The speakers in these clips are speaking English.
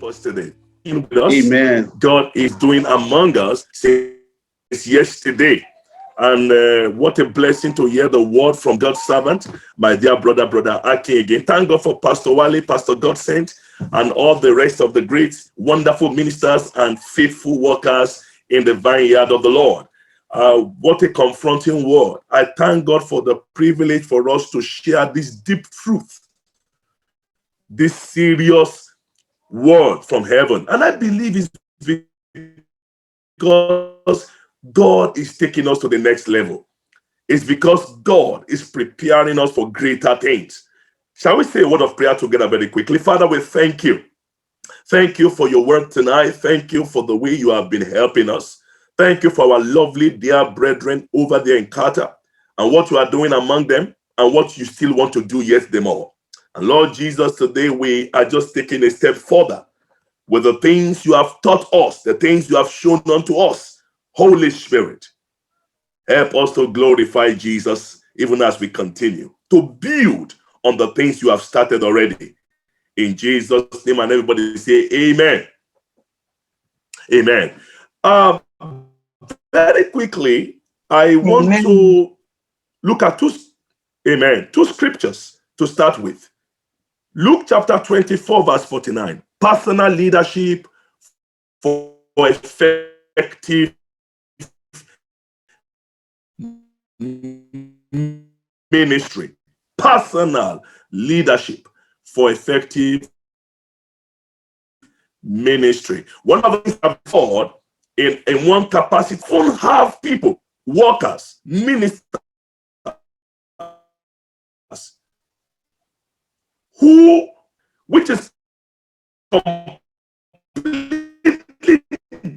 us today. With us, Amen. God is doing among us since yesterday. And what a blessing to hear the word from God's servant, my dear brother Aki again. Thank God for Pastor Wale, Pastor Godsent, and all the rest of the great, wonderful ministers and faithful workers in the vineyard of the Lord. What a confronting word. I thank God for the privilege for us to share this deep truth, this serious word from heaven. And I believe it's because God is taking us to the next level. It's because God is preparing us for greater things. Shall we say a word of prayer together very quickly? Father, we thank you. Thank you for your word tonight. Thank you for the way you have been helping us. Thank you for our lovely dear brethren over there in Qatar and what you are doing among them and what you still want to do yet the more. And Lord Jesus, today we are just taking a step further with the things you have taught us, the things you have shown unto us. Holy Spirit, help us to glorify Jesus even as we continue to build on the things you have started already. In Jesus' name, and everybody say amen. Amen. Very quickly, I want to look at two scriptures to start with. Luke chapter 24, verse 49. Personal leadership for effective ministry. Personal leadership for effective ministry. One of the things I've thought in one capacity, don't have people, workers, ministers, which is completely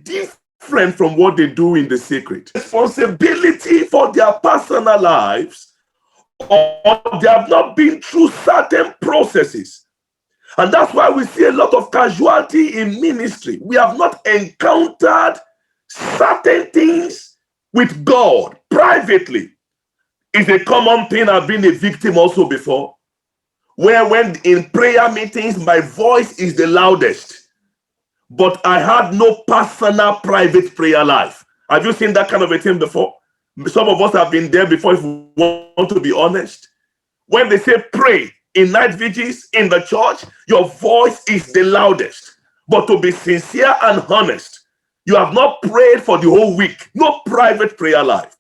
different from what they do in the secret. Responsibility for their personal lives, or they have not been through certain processes. And that's why we see a lot of casualty in ministry. We have not encountered certain things with God privately. It's a common thing. I've been a victim also before, where when in prayer meetings, my voice is the loudest, but I had no personal private prayer life. Have you seen that kind of a thing before? Some of us have been there before, if we want to be honest. When they say pray in night vigils in the church, your voice is the loudest. But to be sincere and honest, you have not prayed for the whole week. No private prayer life.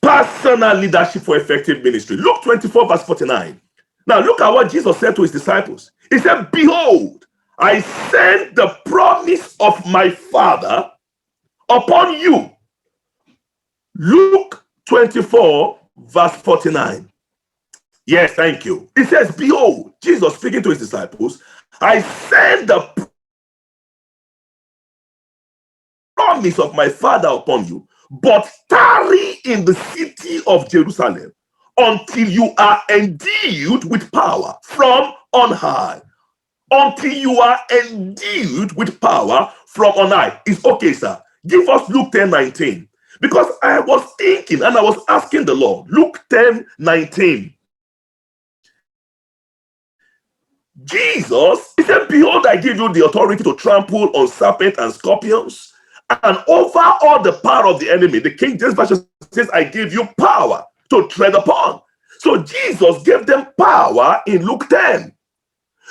Personal leadership for effective ministry. Luke 24, verse 49. Now look at what Jesus said to his disciples. He said, behold, I send the promise of my Father upon you. Luke 24, verse 49. Yes, thank you. It says, behold, Jesus speaking to his disciples, I send the promise of my Father upon you, but tarry in the city of Jerusalem until you are endued with power from on high. Until you are endued with power from on high. It's okay, sir. Give us Luke 10:19. Because I was thinking and I was asking the Lord, Luke 10:19. Jesus, he said, behold, I give you the authority to trample on serpents and scorpions and over all the power of the enemy. The King James Version says, I give you power to tread upon. So Jesus gave them power in Luke 10.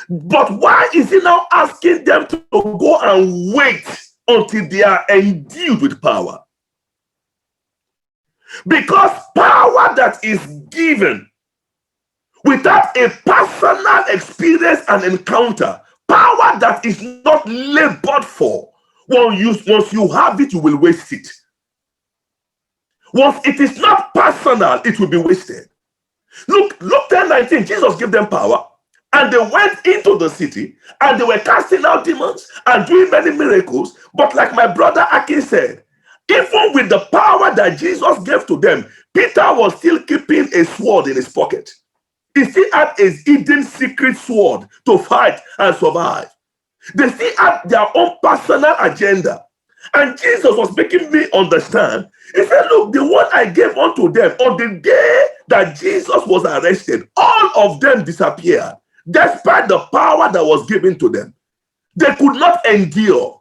But why is he now asking them to go and wait until they are endued with power? Because power that is given without a personal experience and encounter, power that is not labored for, once you have it, you will waste it. Once it is not personal, it will be wasted. Luke 10:19, Jesus gave them power, and they went into the city, and they were casting out demons and doing many miracles. But like my brother Aki said, even with the power that Jesus gave to them, Peter was still keeping a sword in his pocket. He still had a hidden secret sword to fight and survive. They still had their own personal agenda. And Jesus was making me understand. He said, look, the one I gave unto them on the day that Jesus was arrested, all of them disappeared. despite the power that was given to them. They could not endure.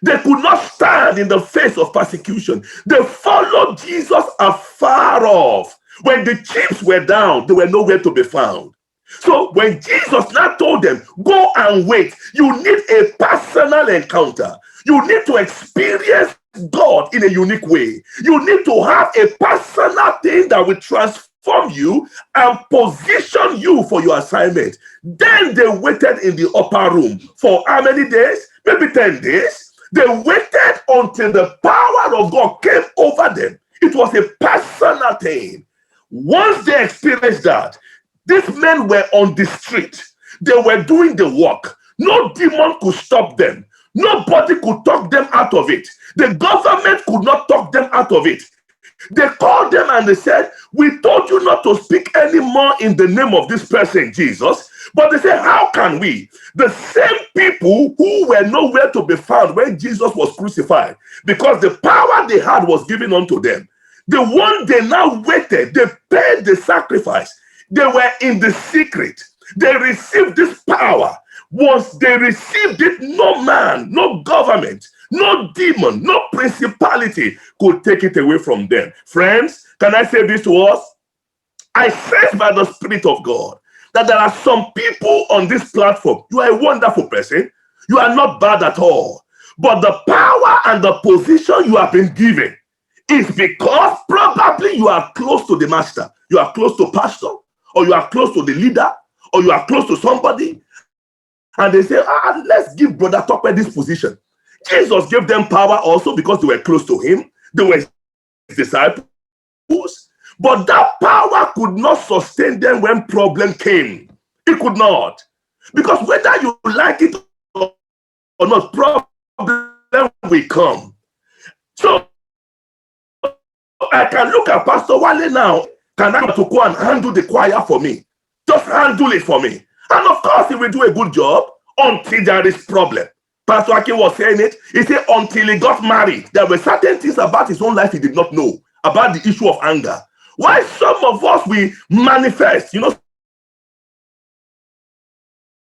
They could not stand in the face of persecution. They followed Jesus afar off. When the chips were down, they were nowhere to be found. So when Jesus now told them, go and wait, you need a personal encounter. You need to experience God in a unique way. You need to have a personal thing that will transform you and position you for your assignment. Then they waited in the upper room for how many days? Maybe 10 days. They waited until the power of God came over them. It was a personal thing. Once they experienced that, these men were on the street. They were doing the work. No demon could stop them. Nobody could talk them out of it. The government could not talk them out of it. They called them and they said, we told you not to speak anymore in the name of this person, Jesus. But they said, how can we? The same people who were nowhere to be found when Jesus was crucified, because the power they had was given unto them. The one they now waited, they paid the sacrifice. They were in the secret. They received this power. Once they received it, no man, no government, no demon, no principality could take it away from them. Friends, can I say this to us? I sense by the Spirit of God that there are some people on this platform. You are a wonderful person. You are not bad at all. But the power and the position you have been given is because probably you are close to the master. You are close to pastor, or you are close to the leader, or you are close to somebody. And they say, let's give Brother Tokwe this position. Jesus gave them power also because they were close to him. They were his disciples. But that power could not sustain them when problem came. It could not. Because whether you like it or not, problem will come. So I can look at Pastor Wale now. Can I to go and handle the choir for me? Just handle it for me. And of course, he will do a good job until there is problem. Pastor Akin was saying it. He said until he got married, there were certain things about his own life he did not know about the issue of anger. Why some of us, we manifest,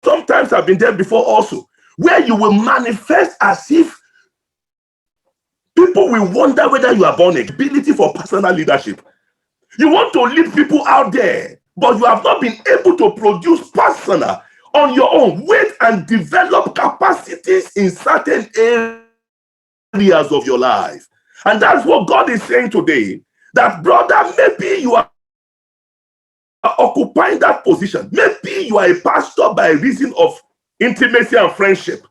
sometimes I've been there before also, where you will manifest as if people will wonder whether you are born again. Ability for personal leadership. You want to lead people out there, but you have not been able to produce personal on your own. Wait and develop capacities in certain areas of your life. And that's what God is saying today. That, brother, maybe you are occupying that position. Maybe you are a pastor by reason of intimacy and friendship.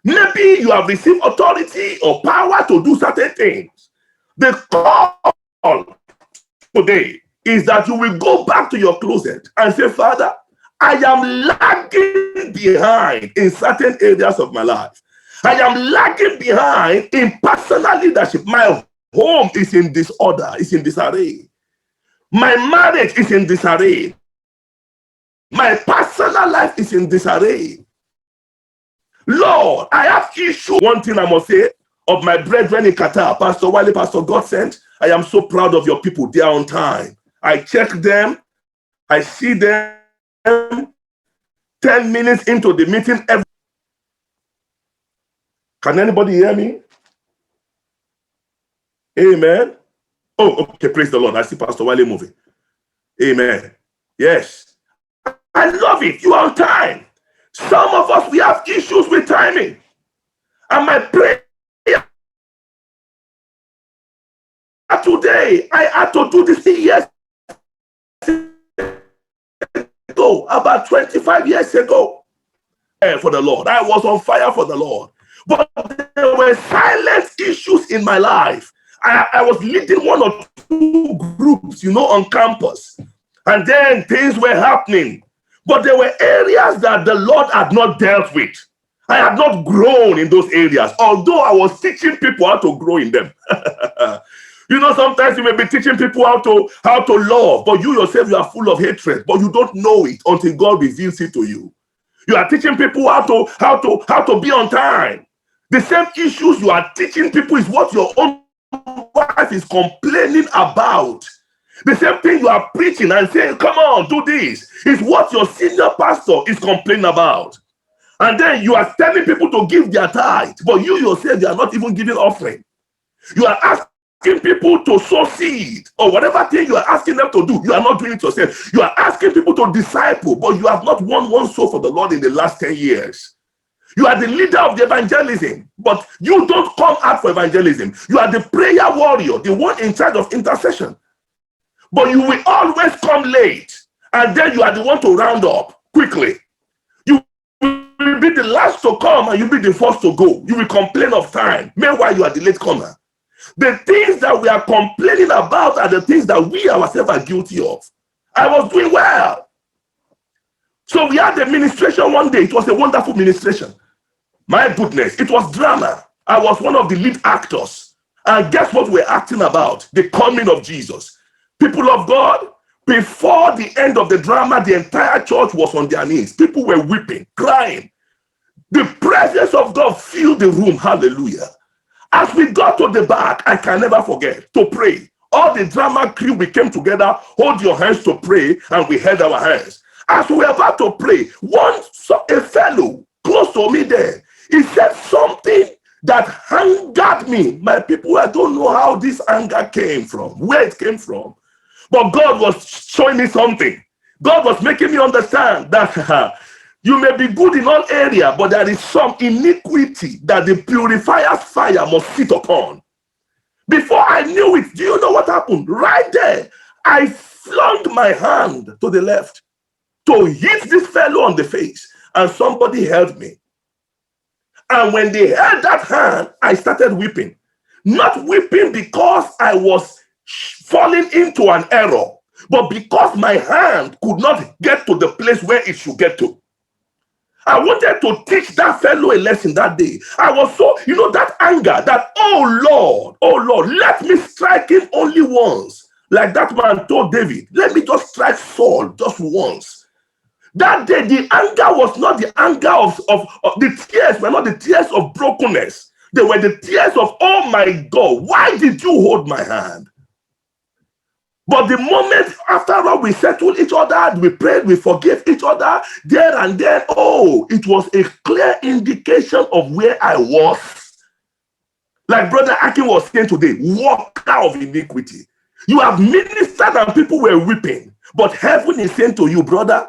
Maybe you have received authority or power to do certain things. The call today is that you will go back to your closet and say, Father, I am lagging behind in certain areas of my life. I am lagging behind in personal leadership. My home is in disorder, is in disarray. My marriage is in disarray. My personal life is in disarray. Lord, I have issues. One thing I must say of my brethren in Qatar, Pastor Wale, Pastor Godsent, I am so proud of your people. They are on time. I check them. I see them 10 minutes into the meeting. Can anybody hear me? Amen. Oh, okay. Praise the Lord. I see Pastor Wale moving. Amen. Yes. I love it. You are on time. Some of us, we have issues with timing. And my prayer today, I had to do this years ago, about 25 years ago, for the Lord. I was on fire for the Lord. But there were silent issues in my life. I was leading one or two groups, on campus. And then things were happening. But there were areas that the Lord had not dealt with. I had not grown in those areas, although I was teaching people how to grow in them. Sometimes you may be teaching people how to love, but you yourself, you are full of hatred, but you don't know it until God reveals it to you. You are teaching people how to be on time. The same issues you are teaching people is what your own wife is complaining about. The same thing you are preaching and saying, come on, do this, is what your senior pastor is complaining about. And then you are telling people to give their tithe, but you yourself, you are not even giving offering. You are asking people to sow seed or whatever thing you are asking them to do. You are not doing it yourself. You are asking people to disciple, but you have not won one soul for the Lord in the last 10 years. You are the leader of the evangelism, but you don't come out for evangelism. You are the prayer warrior, the one in charge of intercession. But you will always come late, and then you are the one to round up quickly. You will be the last to come, and you'll be the first to go. You will complain of time. Meanwhile, you are the late comer. The things that we are complaining about are the things that we ourselves are guilty of. I was doing well. So we had a ministration one day. It was a wonderful ministration. My goodness, it was drama. I was one of the lead actors. And guess what we're acting about? The coming of Jesus. People of God, before the end of the drama, the entire church was on their knees. People were weeping, crying. The presence of God filled the room. Hallelujah. As we got to the back, I can never forget, to pray. All the drama crew, we came together, hold your hands to pray, and we held our hands. As we were about to pray, a fellow close to me there, he said something that angered me. My people, I don't know how this anger came from, where it came from. But God was showing me something. God was making me understand that you may be good in all areas, but there is some iniquity that the purifier's fire must sit upon. Before I knew it, do you know what happened? Right there, I flung my hand to the left to hit this fellow on the face, and somebody held me. And when they held that hand, I started weeping. Not weeping because I was falling into an error, but because my hand could not get to the place where it should get to. I wanted to teach that fellow a lesson that day. I was so, that anger, that, oh Lord, let me strike him only once. Like that man told David, let me just strike Saul just once. That day, the anger was not the anger of the tears, were not the tears of brokenness. They were the tears of, oh my God, why did you hold my hand? But the moment after all, we settled each other, we prayed, we forgave each other, there and then, it was a clear indication of where I was. Like Brother Akin was saying today, worker of iniquity. You have ministered and people were weeping, but heaven is saying to you, brother,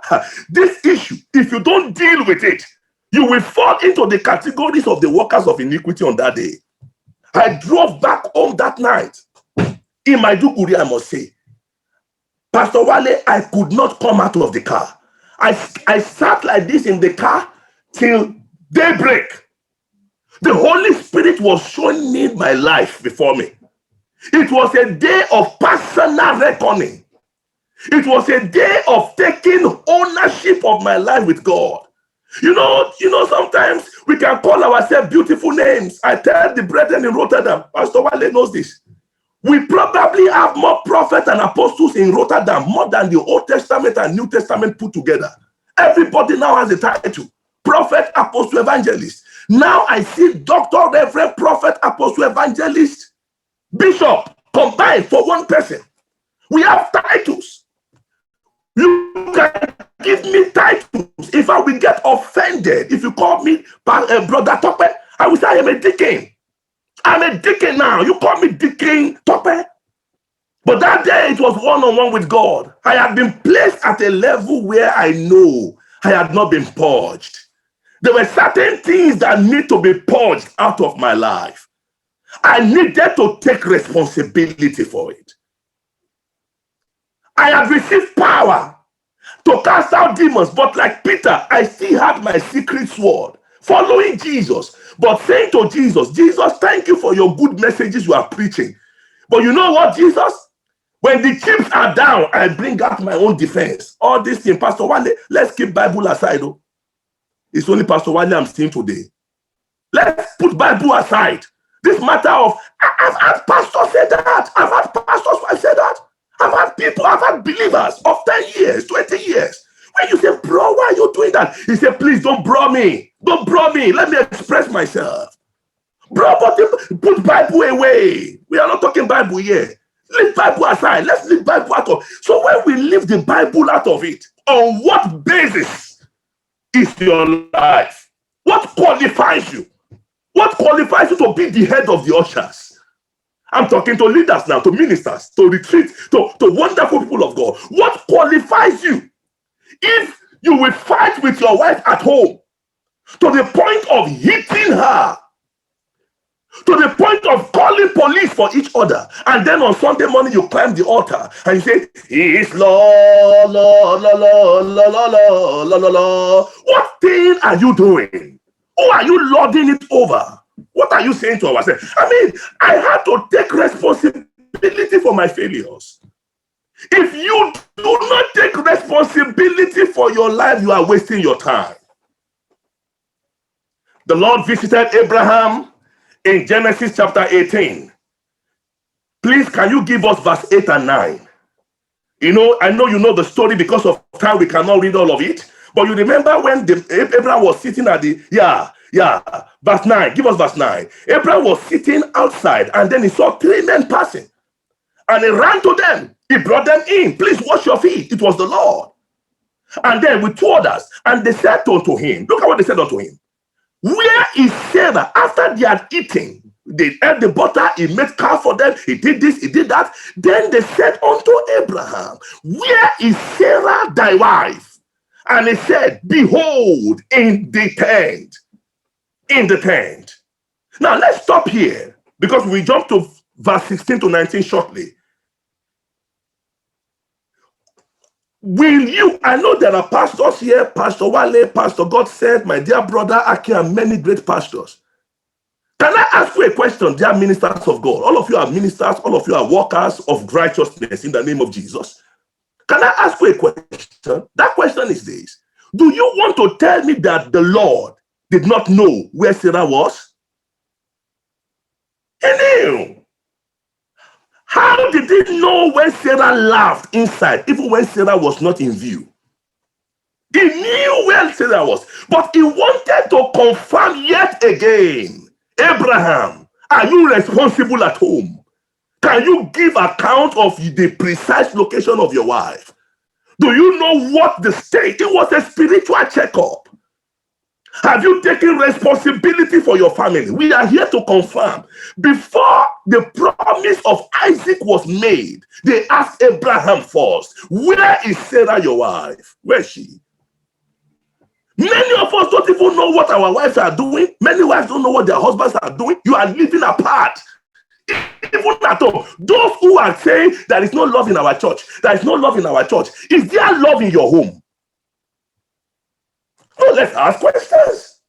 this issue, if you don't deal with it, you will fall into the categories of the workers of iniquity on that day. I drove back home that night. In Maiduguri, I must say, Pastor Wale, I could not come out of the car. I sat like this in the car till daybreak. The Holy Spirit was showing me my life before me. It was a day of personal reckoning. It was a day of taking ownership of my life with God. You know, sometimes we can call ourselves beautiful names. I tell the brethren in Rotterdam, Pastor Wale knows this. We probably have more prophets and apostles in Rotterdam, more than the Old Testament and New Testament put together. Everybody now has a title, prophet, apostle, evangelist. Now I see doctor, reverend, prophet, apostle, evangelist, bishop combined for one person. We have titles. You can give me titles. If I will get offended, if you call me Brother Tope, I will say I am a deacon. I'm a deacon now. You call me Deacon Tope. But that day it was one-on-one with God. I had been placed at a level where I know I had not been purged. There were certain things that need to be purged out of my life. I needed to take responsibility for it. I had received power to cast out demons, but like Peter, I still had my secret sword, following Jesus, but saying to Jesus, Jesus, thank you for your good messages you are preaching. But you know what, Jesus? When the chips are down, I bring out my own defense. All this thing, Pastor Wale, let's keep Bible aside. Oh. It's only Pastor Wale I'm seeing today. Let's put Bible aside. This matter of, I've had pastors say that. I've had pastors who have said that. I've had people, I've had believers of 10 years, 20 years. When you say, bro, why are you doing that? He said, please don't bro me. Don't bro me. Let me express myself. Bro, but put Bible away. We are not talking Bible here. Leave Bible aside. Let's leave Bible out of. So when we leave the Bible out of it, on what basis is your life? What qualifies you? What qualifies you to be the head of the ushers? I'm talking to leaders now, to ministers, to retreat, to wonderful people of God. What qualifies you? If you will fight with your wife at home to the point of hitting her, to the point of calling police for each other, and then on Sunday morning you climb the altar and you say, He is Lord, Lord, Lord, Lord, Lord, Lord, Lord, Lord, Lord. What thing are you doing? Who are you lording it over? What are you saying to ourselves? I mean, I had to take responsibility for my failures. If you do not take responsibility for your life, you are wasting your time. The Lord visited Abraham in Genesis chapter 18. Please, can you give us verse 8 and 9? You know, I know you know the story. Because of time, we cannot read all of it. But you remember when Abraham was sitting at the, verse 9. Give us verse 9. Abraham was sitting outside, and then he saw 3 men passing. And he ran to them. He brought them in. Please wash your feet. It was the Lord. And then with 2 others, and they said unto him, look at what they said unto him. Where is Sarah? After they had eaten, they ate the butter, he made calf for them, he did this, he did that. Then they said unto Abraham, where is Sarah thy wife? And he said, behold, in the tent. In the tent. Now let's stop here, because we jump to verse 16 to 19 shortly. Will you, I know there are pastors here, Pastor Wale, Pastor Godsend, my dear brother Aki, and many great pastors. Can I ask you a question, dear ministers of God? All of you are ministers, all of you are workers of righteousness in the name of Jesus. Can I ask you a question? That question is this. Do you want to tell me that the Lord did not know where Sarah was? He knew. How did he know when Sarah laughed inside, even when Sarah was not in view? He knew where Sarah was, but he wanted to confirm yet again. Abraham, are you responsible at home? Can you give account of the precise location of your wife? Do you know what the state? It was a spiritual checkup. Have you taken responsibility for your family? We are here to confirm. Before the promise of Isaac was made, they asked Abraham first, where is Sarah, your wife? Where is she? Many of us don't even know what our wives are doing. Many wives don't know what their husbands are doing. You are living apart. Even at home. Those who are saying there is no love in our church, there is no love in our church, is there love in your home? No, let's ask questions.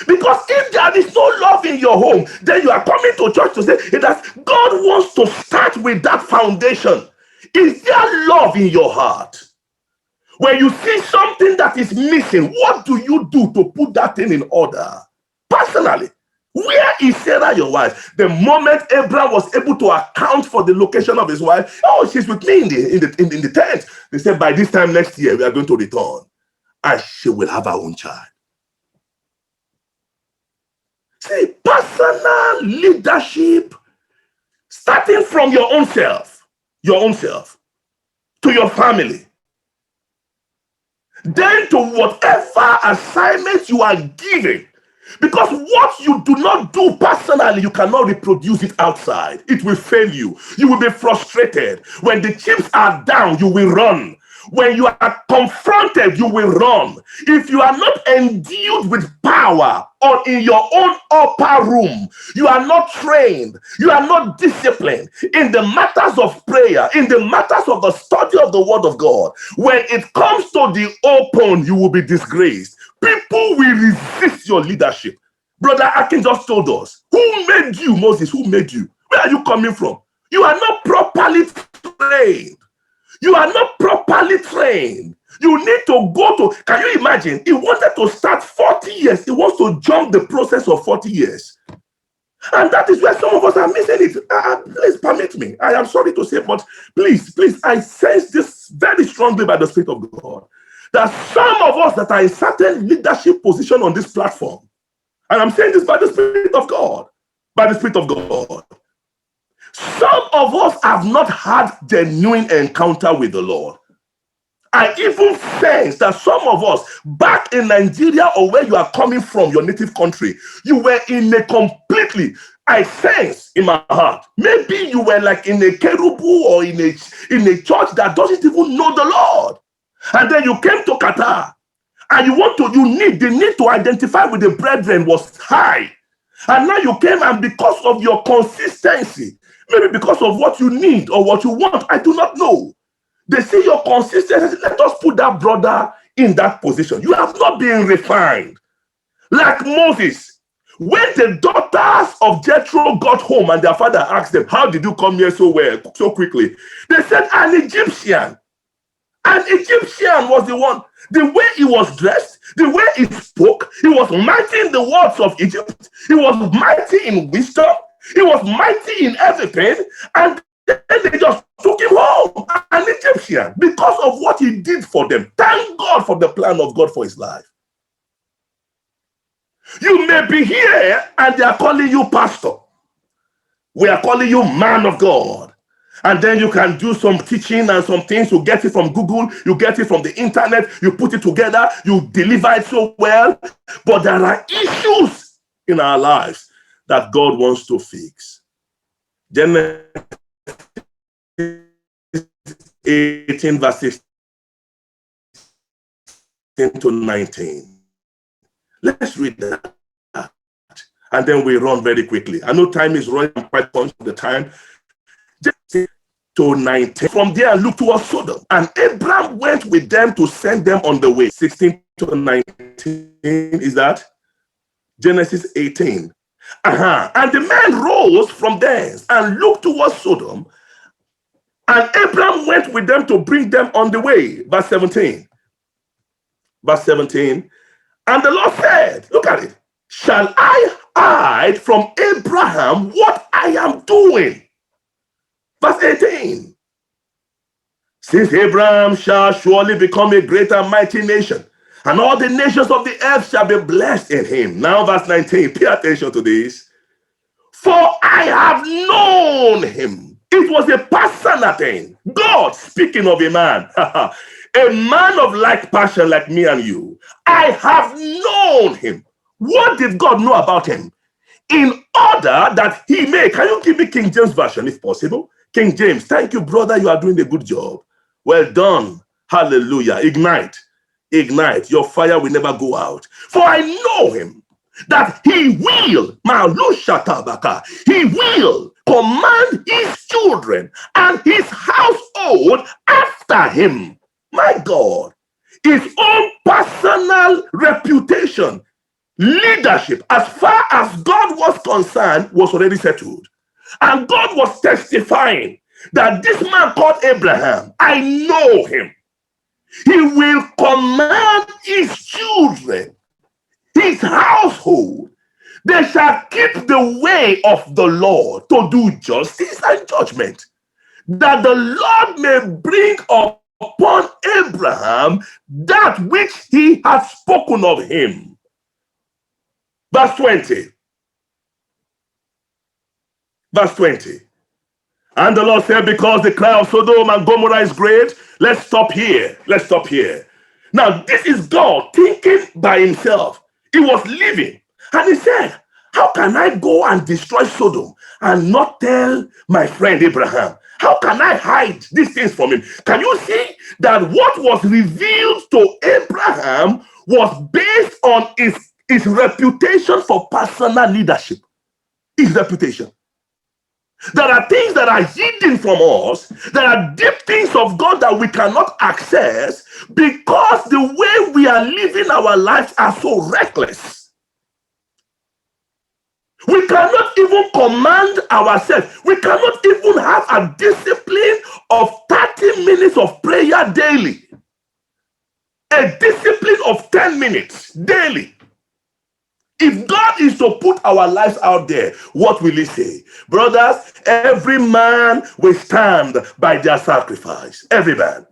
Because if there is no love in your home, then you are coming to church to say that God wants to start with that foundation. Is there love in your heart? When you see something that is missing, what do you do to put that thing in order? Personally, where is Sarah, your wife? The moment Abraham was able to account for the location of his wife, oh, she's with me in the tent. They said, by this time next year, we are going to return, and she will have her own child. See, personal leadership, starting from your own self, to your family, then to whatever assignment you are given. Because what you do not do personally, you cannot reproduce it outside. It will fail you. You will be frustrated. When the chips are down, you will run. When you are confronted, you will run. If you are not endued with power or in your own upper room, you are not trained, you are not disciplined in the matters of prayer, in the matters of the study of the word of God. When it comes to the open, you will be disgraced. People will resist your leadership. Brother Akin just told us, who made you, Moses? Who made you? Where are you coming from? You are not properly trained. You are not properly trained. You need to go to, can you imagine? He wanted to start 40 years. He wants to jump the process of 40 years. And that is where some of us are missing it. Please permit me. I am sorry to say, but please, I sense this very strongly by the Spirit of God. That some of us that are in certain leadership position on this platform, and I'm saying this by the Spirit of God, by the Spirit of God, Some of us have not had genuine encounter with the Lord. I even sense that some of us back in Nigeria or where you are coming from, your native country, you were in a completely, I sense in my heart, maybe you were like in a kerubu or in a church that doesn't even know the Lord. And then you came to Qatar and the need to identify with the brethren was high. And now you came, and because of your consistency, maybe because of what you need or what you want, I do not know. They see your consistency. Let us put that brother in that position. You have not been refined. Like Moses, when the daughters of Jethro got home and their father asked them, how did you come here so well, so quickly? They said, an Egyptian. An Egyptian was the one. The way he was dressed, the way he spoke, he was mighty in the words of Egypt. He was mighty in wisdom. He was mighty in everything. And then they just took him home, an Egyptian, because of what he did for them. Thank God for the plan of God for his life. You may be here and they are calling you pastor. We are calling you man of God. And then you can do some teaching and some things. You get it from Google, you get it from the internet, you put it together, you deliver it so well. But there are issues in our lives that God wants to fix. Genesis 18 verse 16 to 19. Let's read that. And then we run very quickly. I know time is running, I'm quite conscious of the time. To 19. From there, look towards Sodom. And Abraham went with them to send them on the way. 16 to 19 is that? Genesis 18. And the man rose from thence and looked towards Sodom. And Abraham went with them to bring them on the way. Verse 17. Verse 17. And the Lord said, look at it. Shall I hide from Abraham what I am doing? Verse 18. Since Abraham shall surely become a great and mighty nation, and all the nations of the earth shall be blessed in him. Now verse 19, pay attention to this. For I have known him. It was a personal thing. God speaking of a man. A man of like passion like me and you. I have known him. What did God know about him? In order that he may, can you give me King James Version if possible? King James, thank you, brother. You are doing a good job. Well done. Hallelujah. Ignite. Ignite. Your fire will never go out. For I know him, that he will, he will command his children and his household after him. My God. His own personal reputation, leadership, as far as God was concerned, was already settled. And God was testifying that this man called Abraham, I know him. He will command his children, his household. They shall keep the way of the Lord to do justice and judgment, that the Lord may bring upon Abraham that which he has spoken of him. Verse 20. Verse 20. And the Lord said, because the cry of Sodom and Gomorrah is great, let's stop here. Let's stop here. Now, this is God thinking by himself. He was living. And he said, how can I go and destroy Sodom and not tell my friend Abraham? How can I hide these things from him? Can you see that what was revealed to Abraham was based on his reputation for personal leadership? His reputation. There are things that are hidden from us. There are deep things of God that we cannot access because the way we are living our lives are so reckless. We cannot even command ourselves. We cannot even have a discipline of 30 minutes of prayer daily. A discipline of 10 minutes daily. If God is to put our lives out there, what will he say? Brothers, every man will stand by their sacrifice. Every man.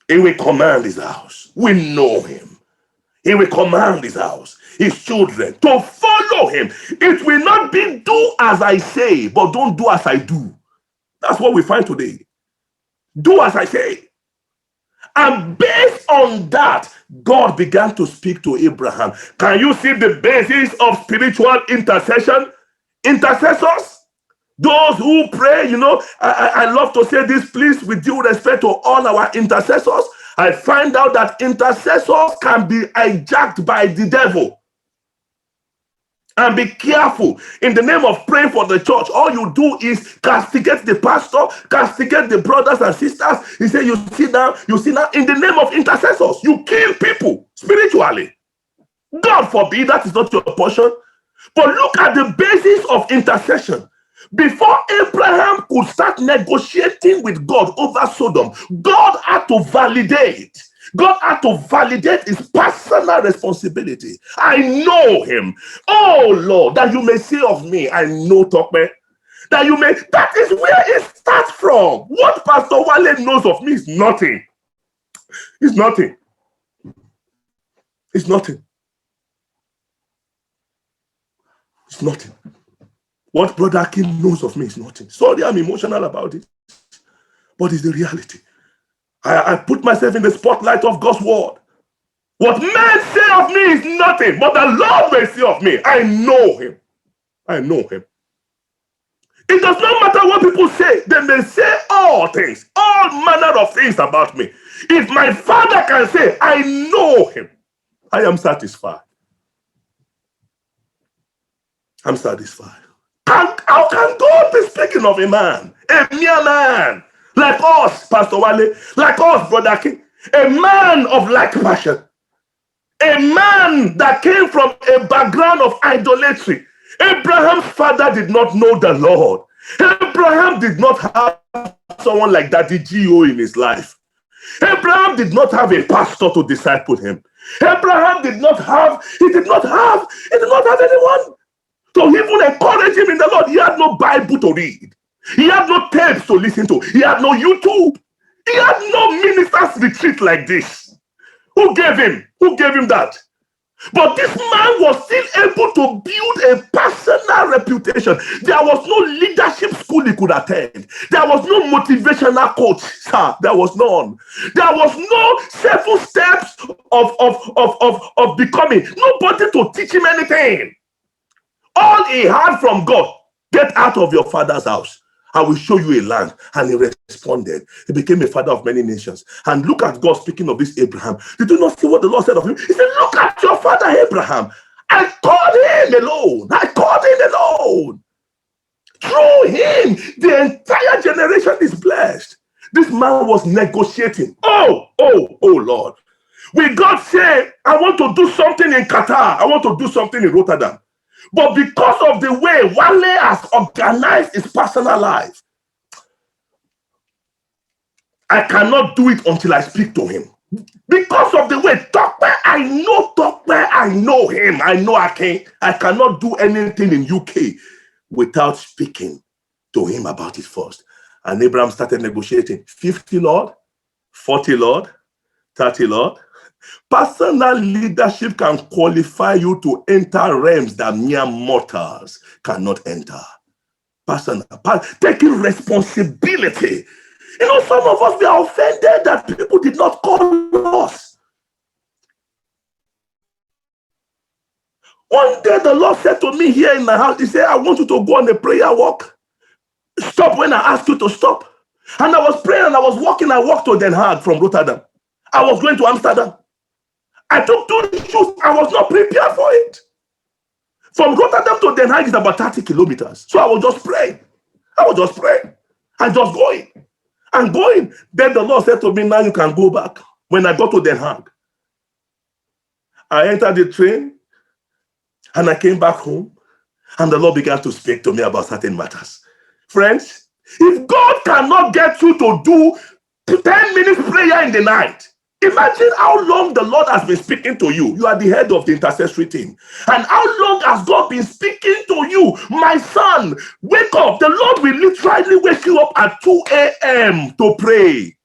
He will command his house. We know him. He will command his house. his children to follow him. It will not be do as I say, but don't do as I do. That's what we find today. Do as I say. And based on that, God began to speak to Abraham. Can you see the basis of spiritual intercession? Intercessors, those who pray, I love to say this, please, with due respect to all our intercessors. I find out that intercessors can be hijacked by the devil. And be careful. In the name of praying for the church, all you do is castigate the pastor, castigate the brothers and sisters. He said, you see now, in the name of intercessors, you kill people spiritually. God forbid, that is not your portion. But look at the basis of intercession. Before Abraham could start negotiating with God over Sodom, God had to validate. God had to validate his personal responsibility. I know him. Oh Lord, that you may say of me, I know Tokpe. That is where it starts from. What Pastor Wale knows of me is nothing. It's nothing. It's nothing. It's nothing. What Brother Akin knows of me is nothing. Sorry, I'm emotional about it. But it's the reality. I put myself in the spotlight of God's word. What men say of me is nothing, but the Lord may say of me. I know him. I know him. It does not matter what people say. They may say all things, all manner of things about me. If my Father can say, I know him, I am satisfied. I'm satisfied. How can God be speaking of a man, a mere man, like us, Pastor Wale, like us, Brother King, a man of like passion, a man that came from a background of idolatry? Abraham's father did not know the Lord. Abraham did not have someone like Daddy G.O. in his life. Abraham did not have a pastor to disciple him. Abraham did not have anyone to even encourage him in the Lord. He had no Bible to read. He had no tapes to listen to. He had no YouTube. He had no minister's retreat like this. Who gave him that? But this man was still able to build a personal reputation. There was no leadership school he could attend. There was no motivational coach, sir. There was none. There was no 7 steps of becoming. Nobody to teach him anything. All he had from God, get out of your father's house. I will show you a land. And he responded. He became a father of many nations. And look at God speaking of this Abraham. Did you not see what the Lord said of him? He said, look at your father Abraham. I called him alone. I called him alone. Through him, the entire generation is blessed. This man was negotiating. Oh Lord. When God said, I want to do something in Qatar. I want to do something in Rotterdam. But because of the way Wale has organized his personal life, I cannot do it until I speak to him. Because of the way Tokpe, I know him, I know I cannot do anything in UK without speaking to him about it first. And Abraham started negotiating. 50 Lord, 40 Lord, 30 Lord. Personal leadership can qualify you to enter realms that mere mortals cannot enter. Personal, taking responsibility. Some of us, we are offended that people did not call us. One day the Lord said to me here in my house, he said, I want you to go on a prayer walk. Stop when I ask you to stop. And I was praying and I was walking. I walked to Den Haag from Rotterdam. I was going to Amsterdam. I took 2 shoes. I was not prepared for it. From Rotterdam to Den Haag is about 30 kilometers. So I was just praying. And just going. And going. Then the Lord said to me, now you can go back. When I got to Den Haag, I entered the train and I came back home. And the Lord began to speak to me about certain matters. Friends, if God cannot get you to do 10 minutes prayer in the night, imagine how long the Lord has been speaking to you. You are the head of the intercessory team. And how long has God been speaking to you? My son, wake up. The Lord will literally wake you up at 2 a.m. to pray.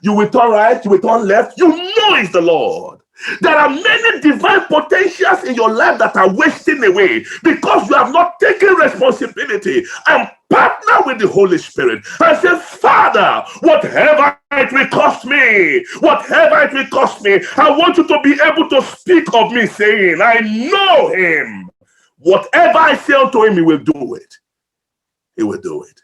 You will turn right, you will turn left. You know it's the Lord. There are many divine potentials in your life that are wasting away because you have not taken responsibility and partner with the Holy Spirit and say, Father, whatever it will cost me, whatever it will cost me, I want you to be able to speak of me saying, I know him. Whatever I say unto him, he will do it. He will do it.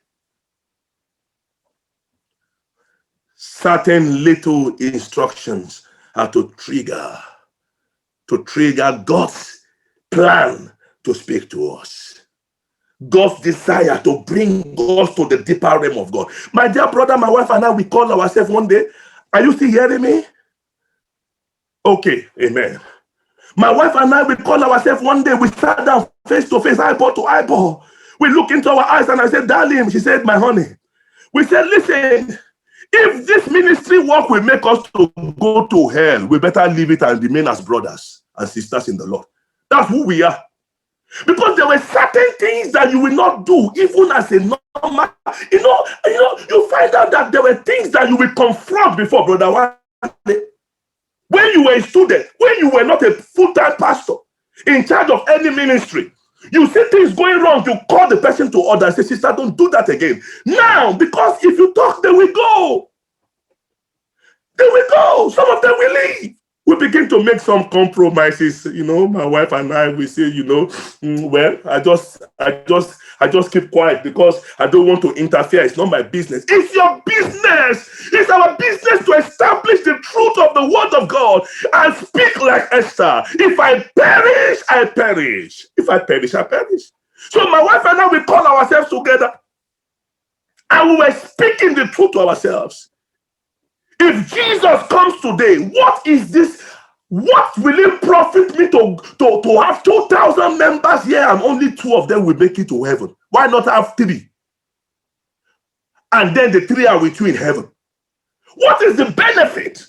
Certain little instructions are to trigger God's plan to speak to us. God's desire to bring us to the deeper realm of God. My dear brother, my wife and I, we call ourselves one day. Are you still hearing me? Okay, amen. My wife and I, we call ourselves one day. We sat down face to face, eyeball to eyeball. We look into our eyes and I said, darling, she said, my honey. We said, listen, if this ministry work will make us to go to hell, we better leave it and remain as brothers and sisters in the Lord. That's who we are. Because there were certain things that you will not do, even as a normal. You find out that there were things that you will confront before, brother. When you were a student, when you were not a full-time pastor in charge of any ministry, you see things going wrong, you call the person to order and say, sister, don't do that again. Now, because if you talk, they will go. They will go. Some of them will leave. We begin to make some compromises. My wife and I, we say, well, I just keep quiet because I don't want to interfere. It's not my business. It's your business. It's our business to establish the truth of the word of God and speak like Esther. If I perish, I perish. If I perish, I perish. So my wife and I, we call ourselves together and we were speaking the truth to ourselves. If Jesus comes today, what is this? What will it profit me to have 2,000 members here and only 2 of them will make it to heaven? Why not have 3? And then the 3 are with you in heaven. What is the benefit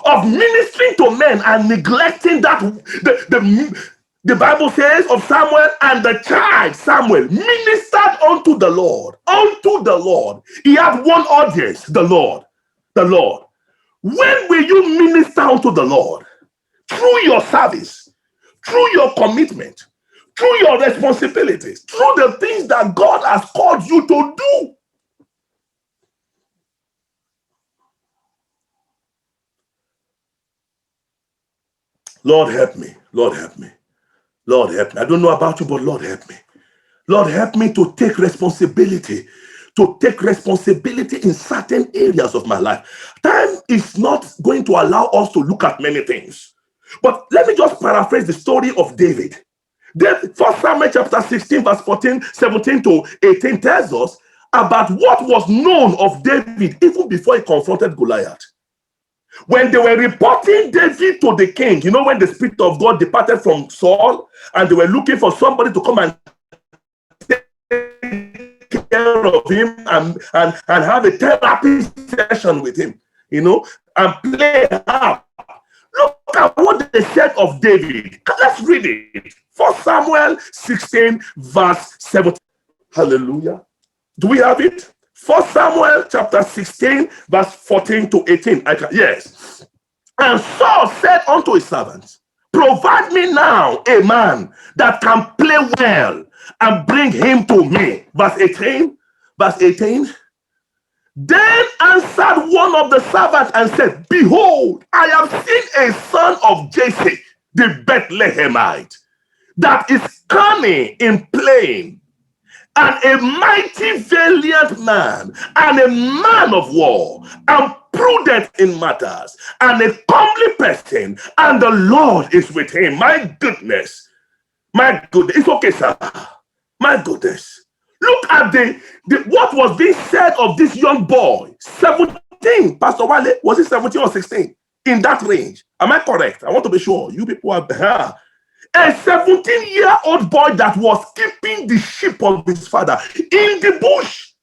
of ministering to men and neglecting that? The Bible says of Samuel, and the child Samuel ministered unto the Lord. Unto the Lord. He had one audience, the Lord. The Lord. When will you minister unto the Lord? Through your service, through your commitment, through your responsibilities, through the things that God has called you to do. Lord, help me. Lord, help me. Lord, help me. I don't know about you, but Lord, help me. Lord, help me to take responsibility. To take responsibility in certain areas of my life. Time is not going to allow us to look at many things. But let me just paraphrase the story of David. 1 Samuel chapter 16, verse 17 to 18 tells us about what was known of David even before he confronted Goliath. When they were reporting David to the king, when the Spirit of God departed from Saul and they were looking for somebody to come and take care of him and have a therapy session with him, and play harp. Look at what they said of David. Let's read it. 1 Samuel 16, verse 17. Hallelujah. Do we have it? 1 Samuel chapter 16, verse 14 to 18. Yes. And Saul said unto his servants, provide me now a man that can play well and bring him to me. Verse 18. Verse 18. Then answered one of the servants and said, behold, I have seen a son of Jesse, the Bethlehemite, that is cunning in playing, and a mighty valiant man, and a man of war, and prudent in matters, and a comely person, and the Lord is with him. My goodness. My goodness. It's okay, sir. My goodness. Look at what was being said of this young boy. 17. Pastor Wale, was it 17 or 16? In that range. Am I correct? I want to be sure. You people are a 17-year-old boy that was keeping the sheep of his father in the bush.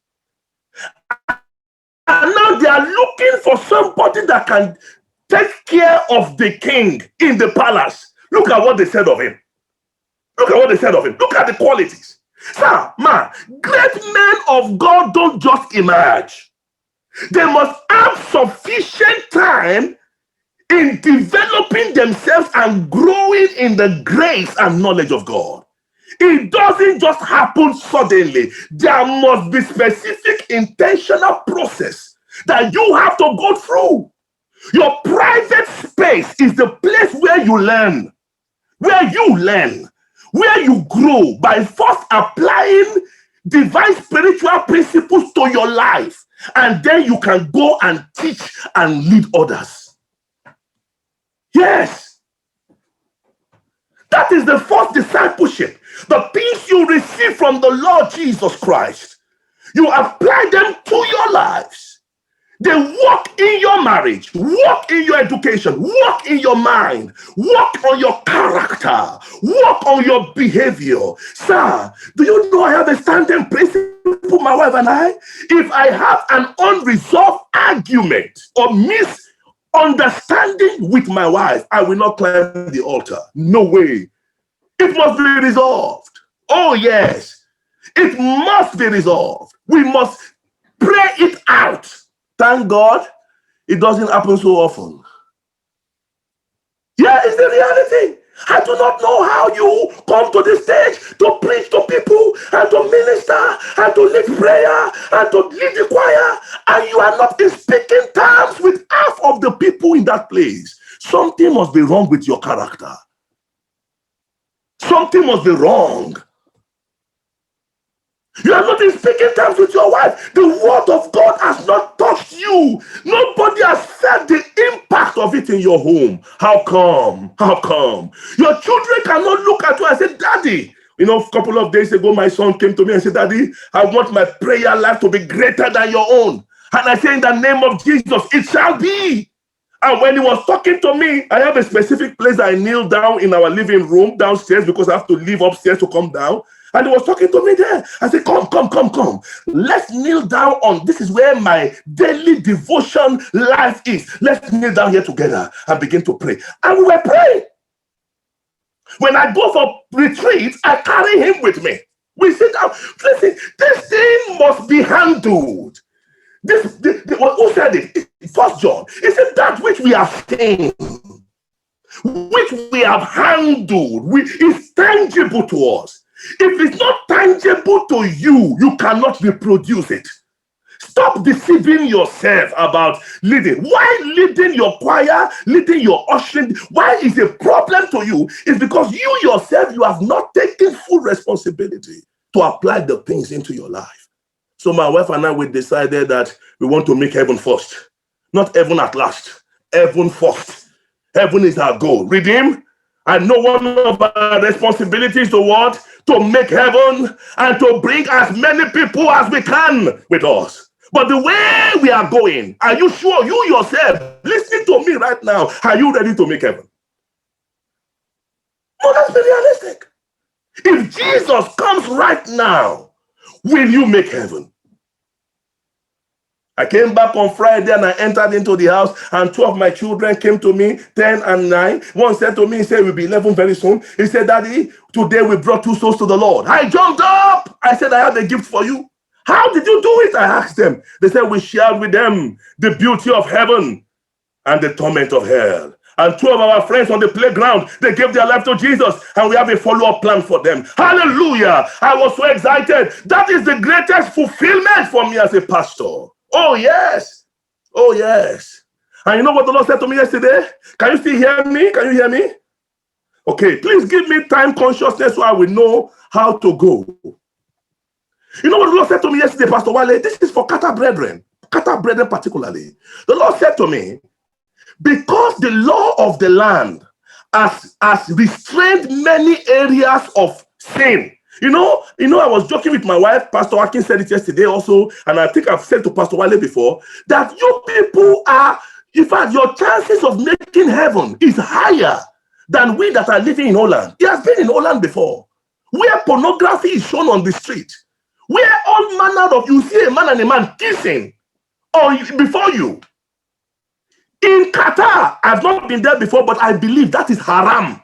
And now they are looking for somebody that can take care of the king in the palace. Look at what they said of him. Look at what they said of him. Look at the qualities. Sir, man, great men of God don't just emerge. They must have sufficient time in developing themselves and growing in the grace and knowledge of God. It doesn't just happen suddenly. There must be specific intentional process that you have to go through. Your private space is the place where you learn, where you grow by first applying divine spiritual principles to your life, and then you can go and teach and lead others. Yes, that is the first discipleship. The things you receive from the Lord Jesus Christ, you apply them to your lives. They work in your marriage, work in your education, work in your mind, work on your character, work on your behavior. Sir, do you know I have a standing principle, my wife and I? If I have an unresolved argument or misunderstanding with my wife, I will not climb the altar. No way. It must be resolved. Oh, yes. It must be resolved. We must pray it out. Thank God, it doesn't happen so often. Yeah, it's the reality. I do not know how you come to the stage to preach to people and to minister and to lead prayer and to lead the choir, and you are not in speaking terms with half of the people in that place. Something must be wrong with your character. Something must be wrong. You are not in speaking terms with your wife. The word of God has not touched you. Nobody has felt the impact of it in your home. How come? How come? Your children cannot look at you and say, Daddy. You know, a couple of days ago, my son came to me and said, Daddy, I want my prayer life to be greater than your own. And I say, in the name of Jesus, it shall be. And when he was talking to me, I have a specific place I kneel down in our living room downstairs because I have to leave upstairs to come down. And he was talking to me there. I said, come. Let's kneel down on, this is where my daily devotion life is. Let's kneel down here together and begin to pray. And we were praying. When I go for retreat, I carry him with me. We sit down. Listen, this thing must be handled. Who said it? 1 John. He said that which we have seen, which we have handled, is tangible to us. If it's not tangible to you, you cannot reproduce it. Stop deceiving yourself about leading. Why leading your choir, leading your ushering, why is a problem to you? It's because you yourself, you have not taken full responsibility to apply the things into your life. So my wife and I, we decided that we want to make heaven first. Not heaven at last. Heaven first. Heaven is our goal. Redeem. I know one of our responsibilities to what? To make heaven and to bring as many people as we can with us. But the way we are going, are you sure you yourself, listening to me right now, are you ready to make heaven? No, let's be realistic. If Jesus comes right now, will you make heaven? I came back on Friday and I entered into the house, and 2 of my children came to me, 10 and 9. One said to me, he said, we'll be 11 very soon. He said, Daddy, today we brought 2 souls to the Lord. I jumped up. I said, I have a gift for you. How did you do it? I asked them. They said, we shared with them the beauty of heaven and the torment of hell. And 2 of our friends on the playground, they gave their life to Jesus, and we have a follow-up plan for them. Hallelujah. I was so excited. That is the greatest fulfillment for me as a pastor. Oh, yes. Oh, yes. And you know what the Lord said to me yesterday? Can you still hear me? Can you hear me? Okay, please give me time consciousness so I will know how to go. You know what the Lord said to me yesterday, Pastor Wale? This is for Kata brethren particularly. The Lord said to me, because the law of the land has restrained many areas of sin. You know, I was joking with my wife. Pastor Akin said it yesterday also, and I think I've said to Pastor Wale before, that you people are, in fact, your chances of making heaven is higher than we that are living in Holland. He has been in Holland before, where pornography is shown on the street, where all manner of, you see a man and a man kissing before you. In Qatar, I've not been there before, but I believe that is haram.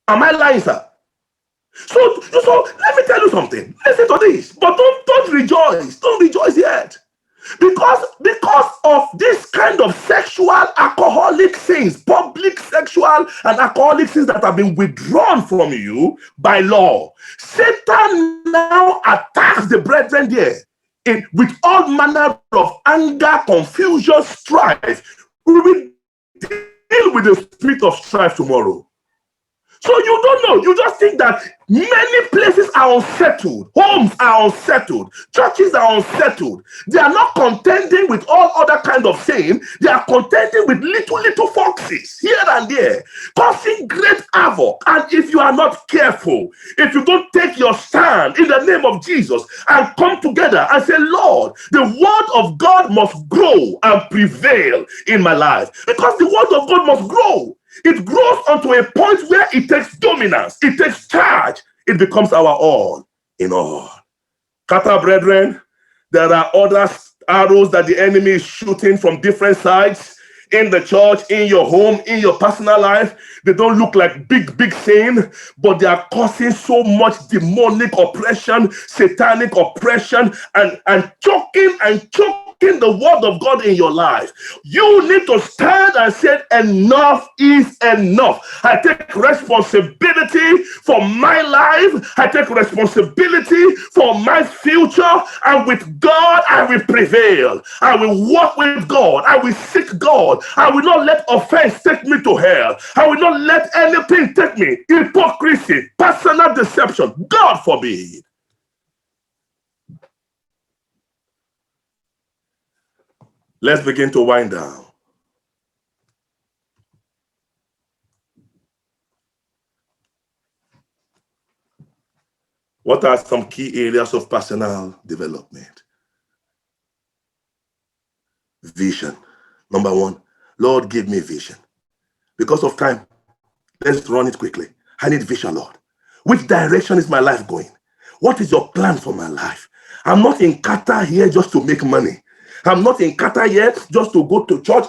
Am I lying, sir? So let me tell you something. Listen to this, but don't rejoice. Don't rejoice yet. Because of this kind of sexual alcoholic sins, public sexual and alcoholic sins that have been withdrawn from you by law, Satan now attacks the brethren there with all manner of anger, confusion, strife. We will deal with the spirit of strife tomorrow. So you don't know. You just think that many places are unsettled. Homes are unsettled. Churches are unsettled. They are not contending with all other kind of sin. They are contending with little foxes here and there, causing great havoc. And if you are not careful, if you don't take your stand in the name of Jesus and come together and say, Lord, the word of God must grow and prevail in my life. Because the word of God must grow. It grows onto a point where it takes dominance, it takes charge, it becomes our all in all. Kata brethren, there are other arrows that the enemy is shooting from different sides in the church, in your home, in your personal life. They don't look like big sin, but they are causing so much demonic oppression, satanic oppression, and choking the word of God in your life. You need to stand and say, enough is enough. I take responsibility for my life. I take responsibility for my future. And with God, I will prevail. I will walk with God. I will seek God. I will not let offense take me to hell. I will not let anything take me. Hypocrisy, personal deception, God forbid. Let's begin to wind down. What are some key areas of personal development? Vision. Number one, Lord, give me vision. Because of time, let's run it quickly. I need vision, Lord. Which direction is my life going? What is your plan for my life? I'm not in Qatar here just to make money. I'm not in Qatar here just to go to church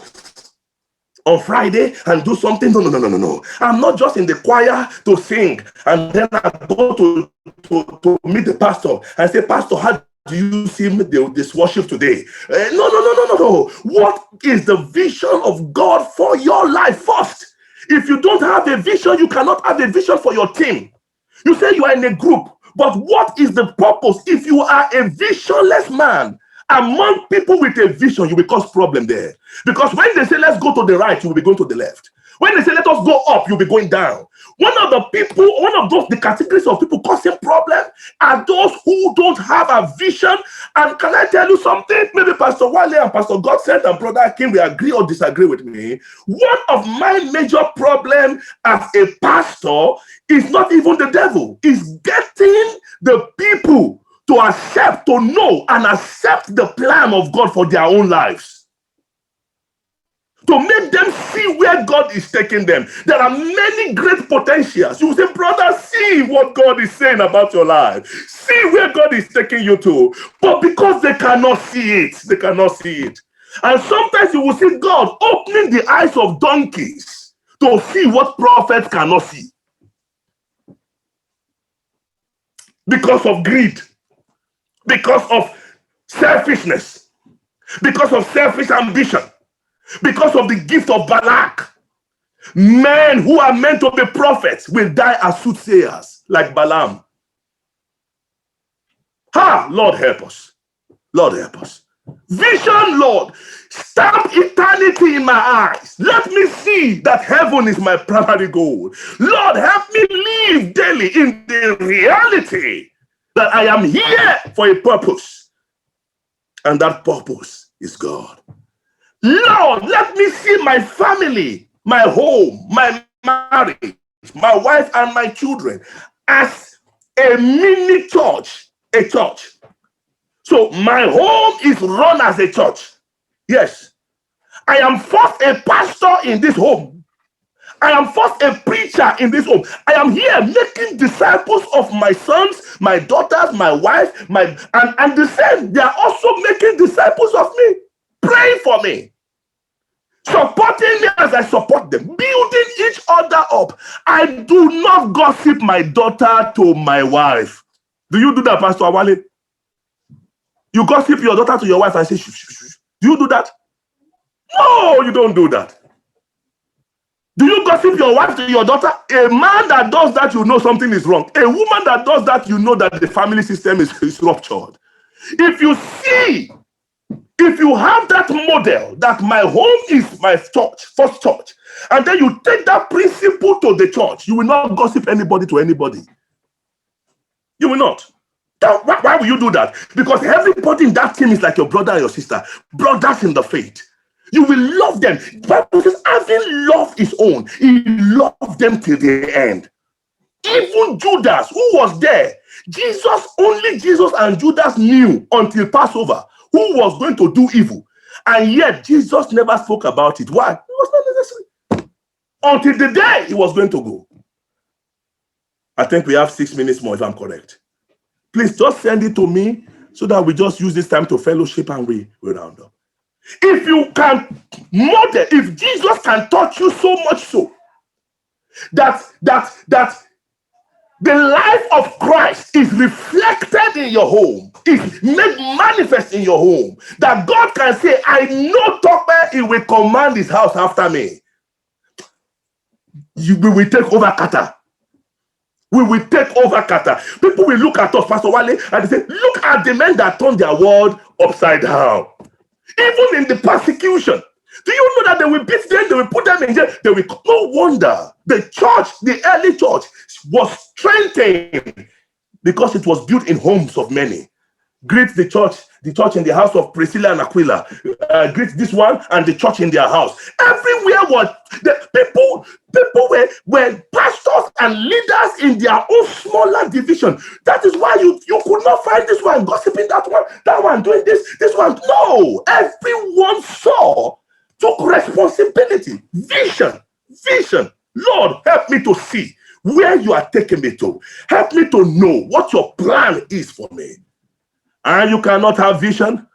on Friday and do something. No. I'm not just in the choir to sing and then I go to meet the pastor and say, Pastor, how do you see this worship today? No. What is the vision of God for your life first? If you don't have a vision, you cannot have a vision for your team. You say you are in a group, but what is the purpose? If you are a visionless man, among people with a vision, you will cause problem there. Because when they say, let's go to the right, you will be going to the left. When they say, let us go up, you'll be going down. One of the categories of people causing problem are those who don't have a vision. And can I tell you something? Maybe Pastor Wale and Pastor Godsend and Brother Akin will agree or disagree with me. One of my major problems as a pastor is not even the devil. It's getting the people to accept, to know, and accept the plan of God for their own lives. To make them see where God is taking them. There are many great potentials. You say, brother, see what God is saying about your life. See where God is taking you to. But because they cannot see it, they cannot see it. And sometimes you will see God opening the eyes of donkeys to see what prophets cannot see. Because of greed. Because of selfishness, because of selfish ambition, because of the gift of Balak. Men who are meant to be prophets will die as soothsayers, like Balaam. Lord help us. Lord help us. Vision, Lord. Stamp eternity in my eyes. Let me see that heaven is my primary goal. Lord, help me live daily in the reality that I am here for a purpose. And that purpose is God. Lord, let me see my family, my home, my marriage, my wife and my children as a mini church, a church. So my home is run as a church. Yes. I am first a pastor in this home. I am first a preacher in this home. I am here making disciples of my sons, my daughters, my wife, and the same. They are also making disciples of me, praying for me, supporting me as I support them, building each other up. I do not gossip my daughter to my wife. Do you do that, Pastor Awale? You gossip your daughter to your wife and say, shh, shh, shh. Do you do that? No, you don't do that. Do you gossip your wife to your daughter? A man that does that, you know something is wrong. A woman that does that, you know that the family system is ruptured. If you see, if you have that model, that my home is my church, first church, and then you take that principle to the church, you will not gossip anybody to anybody. You will not. Why will you do that? Because everybody in that team is like your brother and your sister, brothers in the faith. You will love them. The Bible says, having loved his own, he loved them till the end. Even Judas, who was there, only Jesus and Judas knew until Passover who was going to do evil. And yet, Jesus never spoke about it. Why? It was not necessary. Until the day he was going to go. I think we have 6 minutes more, if I'm correct. Please just send it to me so that we just use this time to fellowship and we round up. If you can model, if Jesus can touch you so much so that the life of Christ is reflected in your home, is made manifest in your home, that God can say, I know Tope, he will command his house after me. We will take over Qatar. We will take over Qatar. People will look at us, Pastor Wale, and they say, look at the men that turned their world upside down. Even in the persecution. Do you know that they will beat them, they will put them in jail? They will. No wonder the church, the early church, was strengthened because it was built in homes of many. Greet the church in the house of Priscilla and Aquila. Greet this one and the church in their house. Everywhere was the people were pastors and leaders in their own smaller division. That is why you could not find this one gossiping, that one doing this one. No, everyone took responsibility, vision. Lord, help me to see where you are taking me to. Help me to know what your plan is for me. And you cannot have vision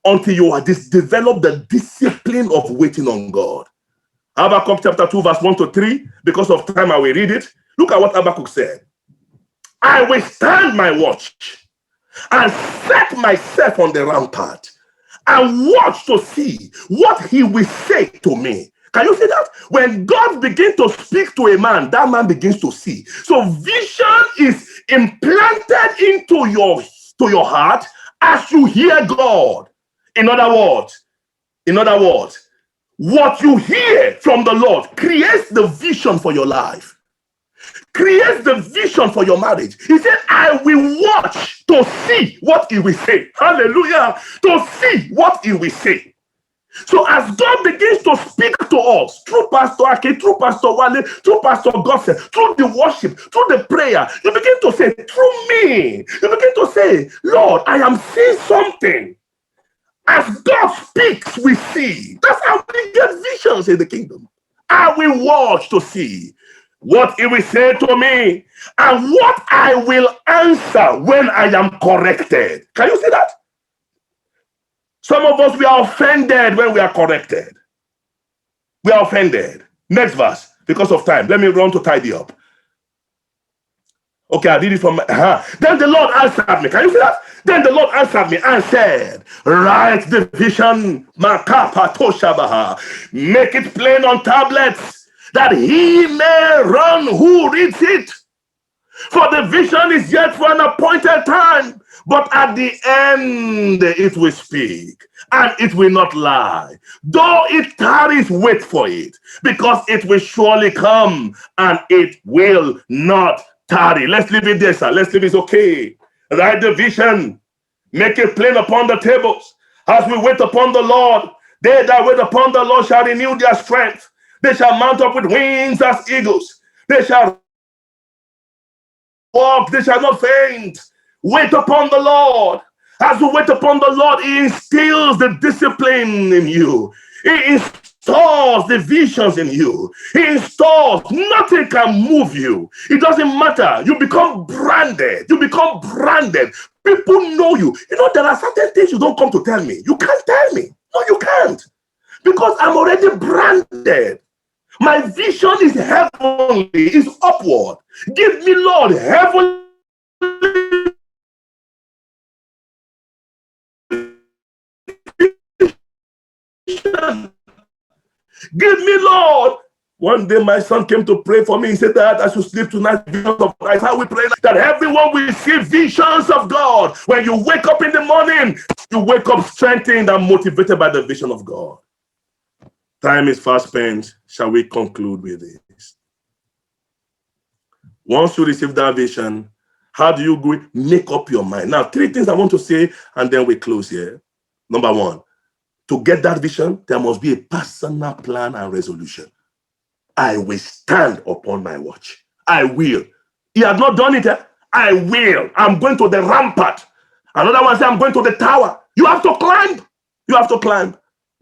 until you develop the discipline of waiting on God. Habakkuk chapter 2 verse 1 to 3. Because of time, I will read it. Look at what Habakkuk said. I will stand my watch and set myself on the rampart and watch to see what he will say to me. Can you see that? When God begins to speak to a man, that man begins to see. So vision is implanted into your heart as you hear God. In other words, what you hear from the Lord creates the vision for your life, creates the vision for your marriage. He said, I will watch to see what he will say. Hallelujah. To see what he will say. So as God begins to speak to us through Pastor Ake, through Pastor Wale, through Pastor Gossett, through the worship, through the prayer, you begin to say, through me, you begin to say, Lord, I am seeing something. As God speaks, we see. That's how we get visions in the kingdom. I will watch to see what he will say to me and what I will answer when I am corrected. Can you see that? Some of us, we are offended when we are corrected. We are offended. Next verse, because of time. Let me run to tidy up. Okay, I read it from Then the Lord answered me. Can you see that? Then the Lord answered me and said, write the vision, make it plain on tablets, that he may run who reads it. For the vision is yet for an appointed time, but at the end it will speak, and it will not lie. Though it tarries, wait for it, because it will surely come, and it will not tarry. Let's leave it there, sir. Let's leave it. Okay. Write the vision, make it plain upon the tables. As we wait upon the Lord, they that wait upon the Lord shall renew their strength. They shall mount up with wings as eagles. They shall walk, they shall not faint. Wait upon the Lord. As you wait upon the Lord, he instills the discipline in you. He installs the visions in you. He installs, nothing can move you. It doesn't matter. You become branded. You become branded. People know you. You know, there are certain things you don't come to tell me. You can't tell me. No, you can't. Because I'm already branded. My vision is heavenly, is upward. Give me, Lord, heavenly Give me, Lord. One day my son came to pray for me. He said that I should sleep tonight. Visions of Christ. How we pray that everyone will see visions of God. When you wake up in the morning, you wake up strengthened and motivated by the vision of God. Time is fast spent. Shall we conclude with this? Once you receive that vision, how do you go? Make up your mind. Now, 3 things I want to say, and then we close here. Number 1, to get that vision, there must be a personal plan and resolution. I will stand upon my watch. I will. He had not done it. I will. I'm going to the rampart. Another one says, I'm going to the tower. You have to climb. You have to climb.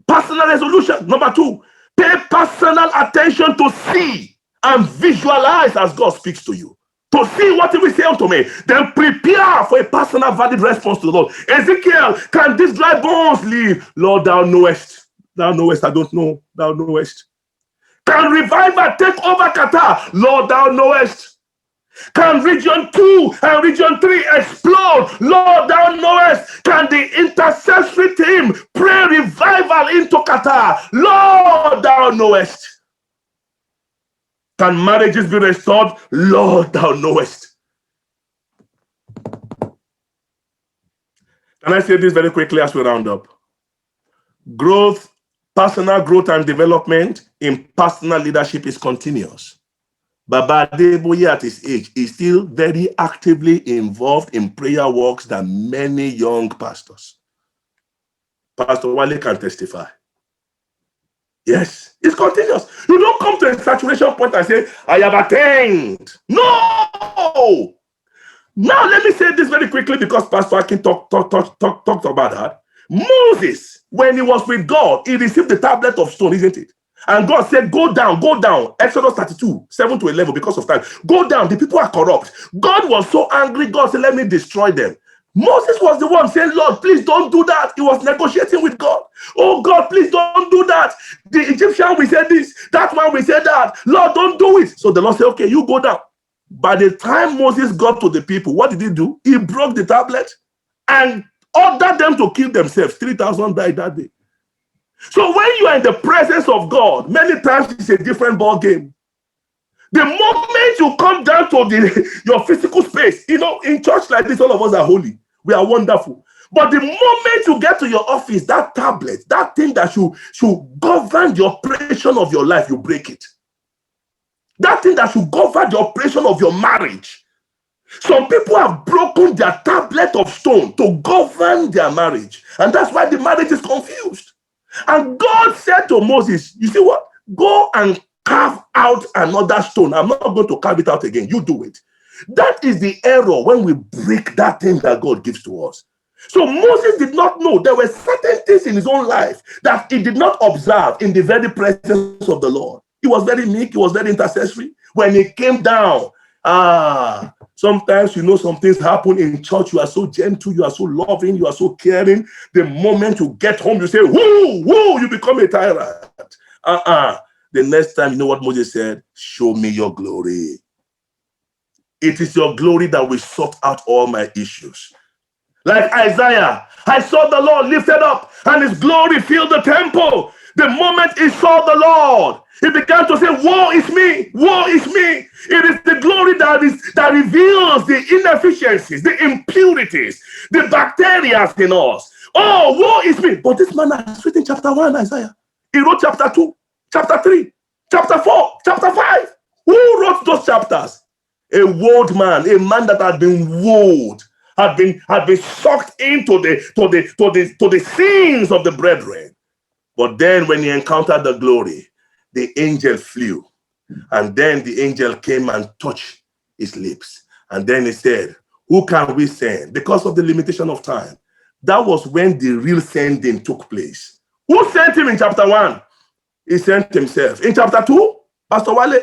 Personal resolution. Number 2, pay personal attention to see and visualize as God speaks to you. To see what he will say unto me. Then prepare for a personal valid response to the Lord. Ezekiel, can these dry bones live? Lord, thou knowest. Thou knowest, I don't know. Thou knowest. Can revival take over Qatar? Lord, thou knowest. Can region 2 and region 3 explode? Lord, thou knowest. Can the intercessory team pray revival into Qatar? Lord, thou knowest. Can marriages be restored? Lord, thou knowest. Can I say this very quickly as we round up? Growth, personal growth and development in personal leadership is continuous. Baba Adeboye at his age is still very actively involved in prayer walks than many young pastors. Pastor Wale can testify. Yes, it's continuous. You don't come to a saturation point and say, I have attained. No! Now, let me say this very quickly because Pastor Akin talked about that. Moses, when he was with God, he received the tablet of stone, isn't it? And God said, go down. Exodus 32, 7 to 11, because of time. Go down. The people are corrupt. God was so angry. God said, let me destroy them. Moses was the one saying, Lord, please don't do that. He was negotiating with God. Oh, God, please don't do that. The Egyptian, we said this. That one, we said that. Lord, don't do it. So the Lord said, okay, you go down. By the time Moses got to the people, what did he do? He broke the tablet and ordered them to kill themselves. 3,000 died that day. So when you are in the presence of God, many times it's a different ball game. The moment you come down to your physical space, in church like this, all of us are holy. We are wonderful. But the moment you get to your office, that tablet, that thing that should govern the operation of your life, you break it. That thing that should govern the operation of your marriage. Some people have broken their tablet of stone to govern their marriage. And that's why the marriage is confused. And God said to Moses, you see what? Go and carve out another stone. I'm not going to carve it out again. You do it. That is the error when we break that thing that God gives to us. So Moses did not know there were certain things in his own life that he did not observe in the very presence of the Lord. He was very meek. He was very intercessory. When he came down, sometimes, some things happen in church. You are so gentle. You are so loving. You are so caring. The moment you get home, you say, whoo, you become a tyrant. The next time, you know what Moses said? Show me your glory. It is your glory that will sort out all my issues. Like Isaiah, I saw the Lord lifted up and his glory filled the temple. The moment he saw the Lord, he began to say, woe is me, woe is me. It is the glory that reveals the inefficiencies, the impurities, the bacteria in us. Oh, woe is me. But this man has written chapter 1, Isaiah. He wrote chapter 2, chapter 3, chapter 4, chapter 5. Who wrote those chapters? A woed man, a man that had been woed, had been sucked into the sins of the brethren. But then when he encountered the glory, the angel flew. And then the angel came and touched his lips. And then he said, who can we send? Because of the limitation of time. That was when the real sending took place. Who sent him in chapter 1? He sent himself. In chapter 2, Pastor Wale,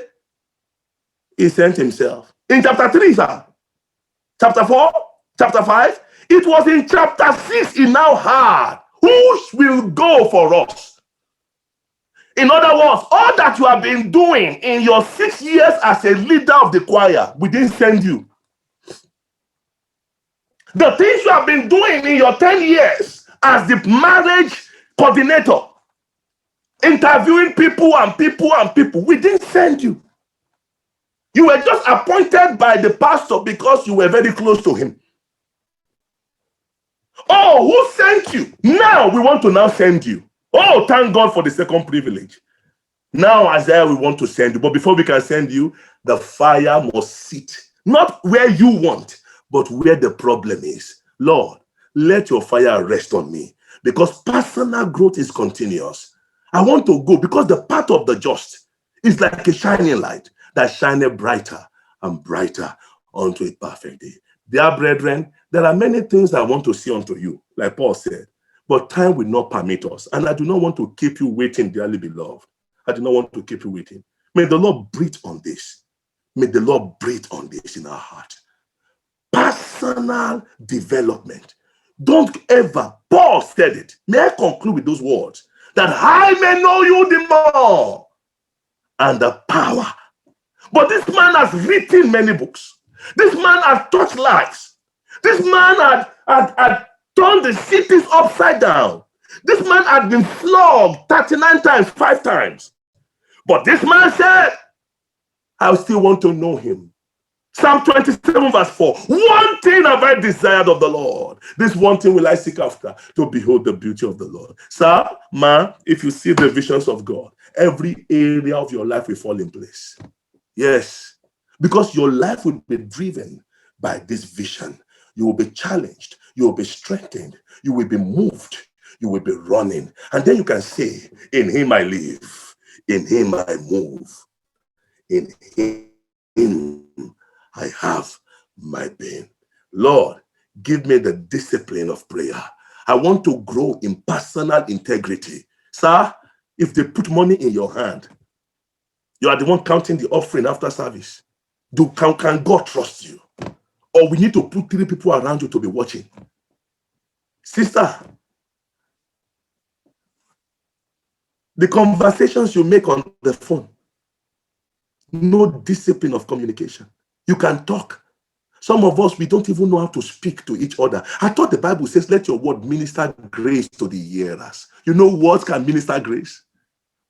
he sent himself. In chapter 3, sir. Chapter 4, chapter 5. It was in chapter 6 he now had. Who will go for us? In other words, all that you have been doing in your 6 years as a leader of the choir, we didn't send you. The things you have been doing in your 10 years as the marriage coordinator, interviewing people and people and people. We didn't send you. You were just appointed by the pastor because you were very close to him. Oh, who sent you? Now we want to now send you. Oh, thank God for the second privilege. Now, Isaiah, we want to send you. But before we can send you, the fire must sit. Not where you want, but where the problem is. Lord, let your fire rest on me. Because personal growth is continuous. I want to go because the path of the just is like a shining light that shineth brighter and brighter unto a perfect day. Dear brethren, there are many things I want to see unto you, like Paul said, but time will not permit us. And I do not want to keep you waiting, dearly beloved. I do not want to keep you waiting. May the Lord breathe on this. May the Lord breathe on this in our heart. Personal development. Don't ever, Paul said it. May I conclude with those words? That I may know you the more and the power. But this man has written many books. This man has touched lives. This man had turned the cities upside down. This man had been flogged 39 times, 5 times. But this man said, I still want to know him. Psalm 27 verse 4. One thing have I desired of the Lord. This one thing will I seek after, to behold the beauty of the Lord. Sir, man, if you see the visions of God, every area of your life will fall in place. Yes, because your life will be driven by this vision. You will be challenged. You will be strengthened. You will be moved. You will be running. And then you can say, in him I live. In him I move. In him I have my being. Lord, give me the discipline of prayer. I want to grow in personal integrity. Sir, if they put money in your hand, you are the one counting the offering after service. Can God trust you? Or we need to put 3 people around you to be watching? Sister, the conversations you make on the phone, no discipline of communication. You can talk. Some of us, we don't even know how to speak to each other. I thought the Bible says, let your word minister grace to the hearers. You know what can minister grace?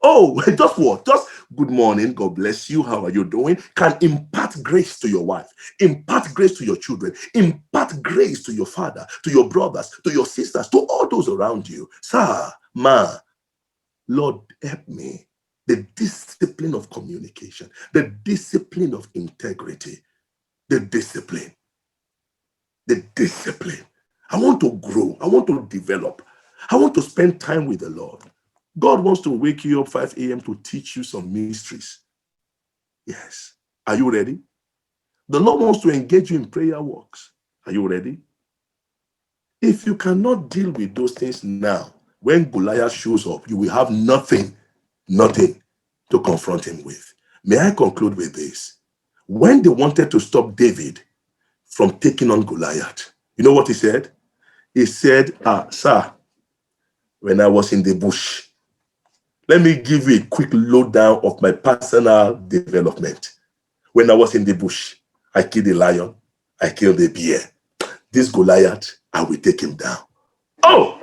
Oh, just what? Just good morning, God bless you, how are you doing? Can impart grace to your wife, impart grace to your children, impart grace to your father, to your brothers, to your sisters, to all those around you. Sir, ma, Lord, help me. The discipline of communication, the discipline of integrity, the discipline. I want to grow. I want to develop. I want to spend time with the Lord. God wants to wake you up 5 a.m. to teach you some mysteries. Yes. Are you ready? The Lord wants to engage you in prayer walks. Are you ready? If you cannot deal with those things now, when Goliath shows up, you will have nothing to confront him with. May I conclude with this? When they wanted to stop David from taking on Goliath, you know what he said? He said, sir, when I was in the bush, let me give you a quick lowdown of my personal development. When I was in the bush, I killed a lion, I killed a bear. This Goliath, I will take him down. Oh,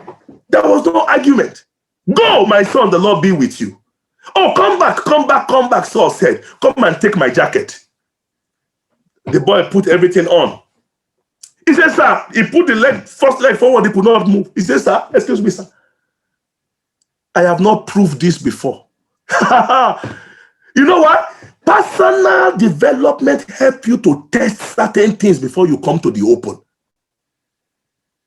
there was no argument. Go, my son, the Lord be with you. Oh, come back, Saul said. Come and take my jacket. The boy put everything on. He said, sir, he put the first leg forward, he could not move. He said, sir, excuse me, sir. I have not proved this before. You know what? Personal development helps you to test certain things before you come to the open.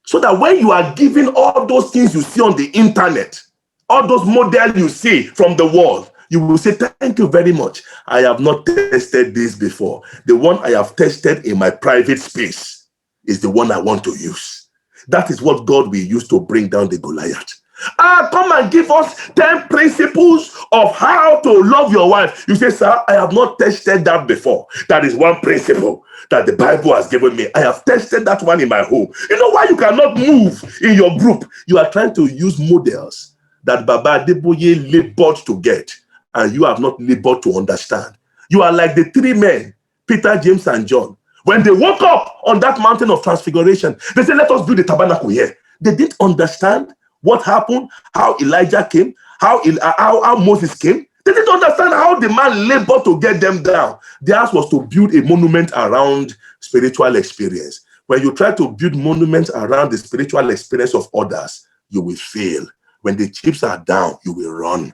So that when you are given all those things you see on the internet, all those models you see from the world, you will say, thank you very much. I have not tested this before. The one I have tested in my private space is the one I want to use. That is what God will use to bring down the Goliath. Come and give us 10 principles of how to love your wife. You say, sir, I have not tested that before. That is one principle that the Bible has given me. I have tested that one in my home. You know why you cannot move in your group? You are trying to use models that Baba Adeboye labored to get, and you have not labored to understand. You are like the 3 men, Peter, James, and John. When they woke up on that mountain of transfiguration, they said, let us build the tabernacle here. They didn't understand what happened, how Elijah came, how Moses came. They didn't understand how the man labored to get them down. Theirs was to build a monument around spiritual experience. When you try to build monuments around the spiritual experience of others, you will fail. When the chips are down, you will run.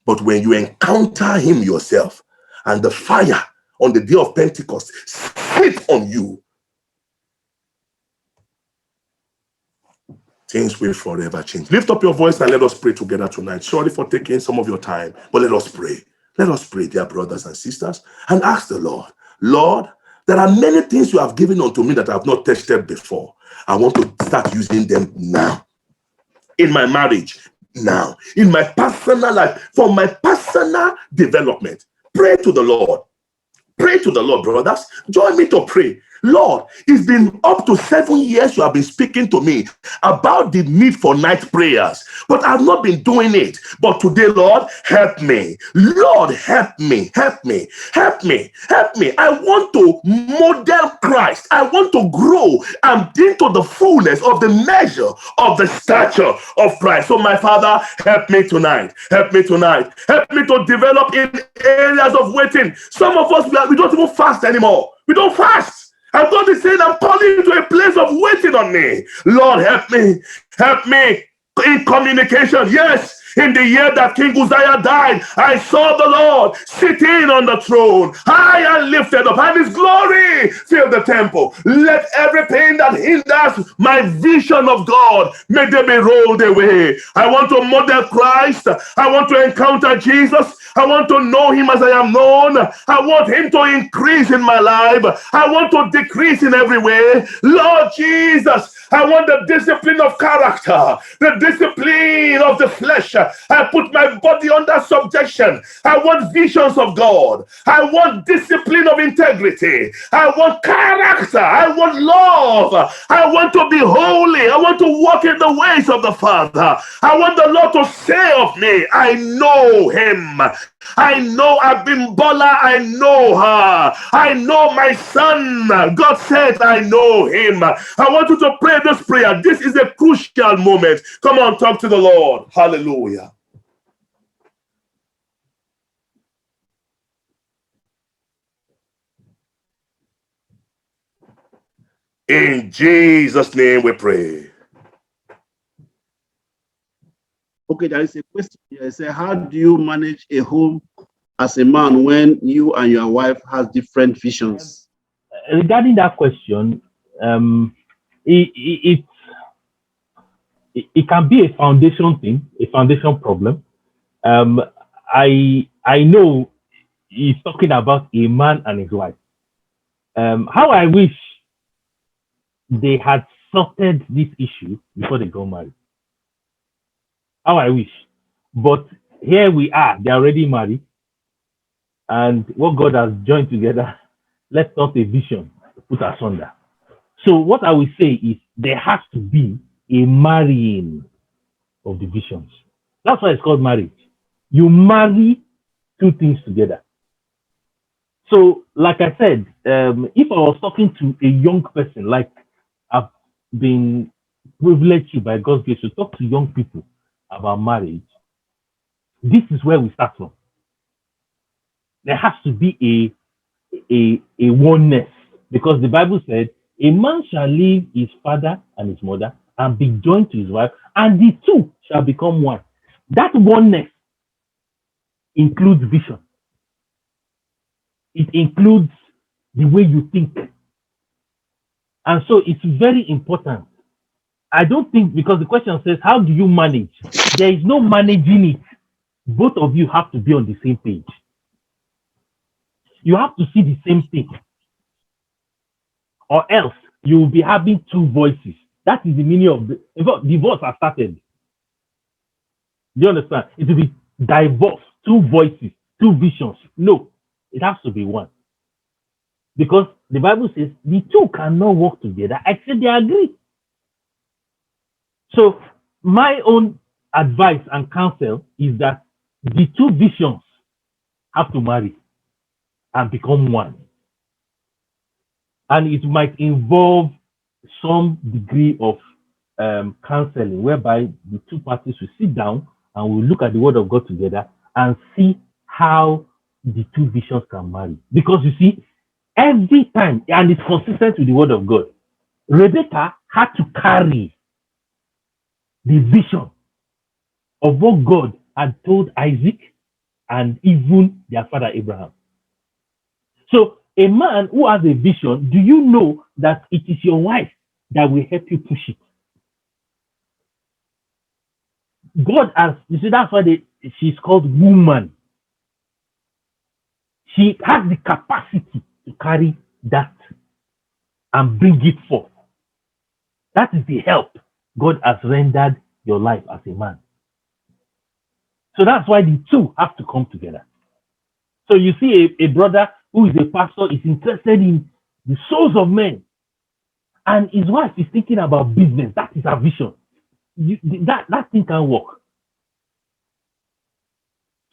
But when you encounter him yourself, and the fire on the day of Pentecost sits on you, things will forever change. Lift up your voice and let us pray together tonight. Sorry for taking some of your time, but let us pray. Let us pray, dear brothers and sisters, and ask the Lord, Lord, there are many things you have given unto me that I have not tested before. I want to start using them now. In my marriage, now. In my personal life, for my personal development. Pray to the Lord. Pray to the Lord, brothers. Join me to pray. Lord, it's been up to 7 years you have been speaking to me about the need for night prayers, but I've not been doing it. But today, Lord, help me. Lord, help me. Help me. Help me. Help me. I want to model Christ. I want to grow and into the fullness of the measure of the stature of Christ. So, my Father, help me tonight. Help me tonight. Help me to develop in areas of waiting. Some of us, we don't even fast anymore. We don't fast. And God is saying, I'm calling you to a place of waiting on me. Lord, help me. Help me in communication. Yes, in the year that King Uzziah died, I saw the Lord sitting on the throne, high and lifted up, and his glory filled the temple. Let every pain that hinders my vision of God, may they be rolled away. I want to model Christ. I want to encounter Jesus. I want to know him as I am known. I want him to increase in my life. I want to decrease in every way. Lord Jesus, I want the discipline of character, the discipline of the flesh. I put my body under subjection. I want visions of God. I want discipline of integrity. I want character. I want love. I want to be holy. I want to walk in the ways of the Father. I want the Lord to say of me, I know him. I know Abimbola. I know her. I know my son. God said, I know him. I want you to pray this prayer. This is a crucial moment. Come on, talk to the Lord. Hallelujah. In Jesus' name we pray. Okay, there is a question here. It says, how do you manage a home as a man when you and your wife has different visions? Regarding that question, it can be a foundation thing, a foundation problem. I know he's talking about a man and his wife. How I wish they had sorted this issue before they got married. How I wish. But here we are, they're already married. And what God has joined together, let's not a vision put asunder. So what I will say is there has to be a marrying of the visions. That's why it's called marriage. You marry two things together. So, like I said, if I was talking to a young person, like I've been privileged by God's grace to talk to young people about marriage, this is where we start from. There has to be a oneness, because the Bible said, a man shall leave his father and his mother and be joined to his wife, and the two shall become one. That oneness includes vision. It includes the way you think. And so it's very important. I don't think, because the question says, how do you manage? There is no managing it. Both of you have to be on the same page. You have to see the same thing. Or else you will be having two voices. That is the meaning of the, in fact, divorce has started. Do you understand? It will be divorce, two voices, two visions. No, it has to be one. Because the Bible says the two cannot work together except they agree. So my own advice and counsel is that the two visions have to marry and become one. And it might involve some degree of counseling, whereby the two parties will sit down and we'll look at the word of God together and see how the two visions can marry. Because you see, every time, and it's consistent with the word of God, Rebecca had to carry the vision of what God had told Isaac and even their father Abraham. So a man who has a vision, do you know that it is your wife that will help you push it? God has, you see, that's why she's called woman. She has the capacity to carry that and bring it forth. That is the help God has rendered your life as a man. So that's why the two have to come together. So you see a brother who is a pastor is interested in the souls of men, and his wife is thinking about business. That is her vision. That thing can work.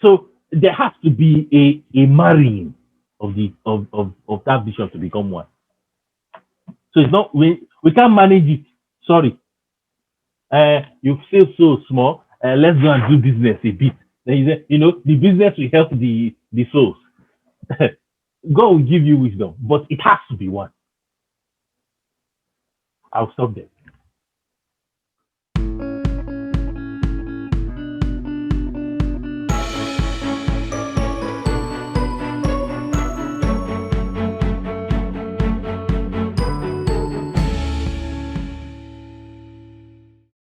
So there has to be a marrying of that vision to become one. So it's not, we can't manage it. Sorry. You feel so small. Let's go and do business a bit. Then you say, the business will help the souls. God will give you wisdom, but it has to be one. I'll stop there.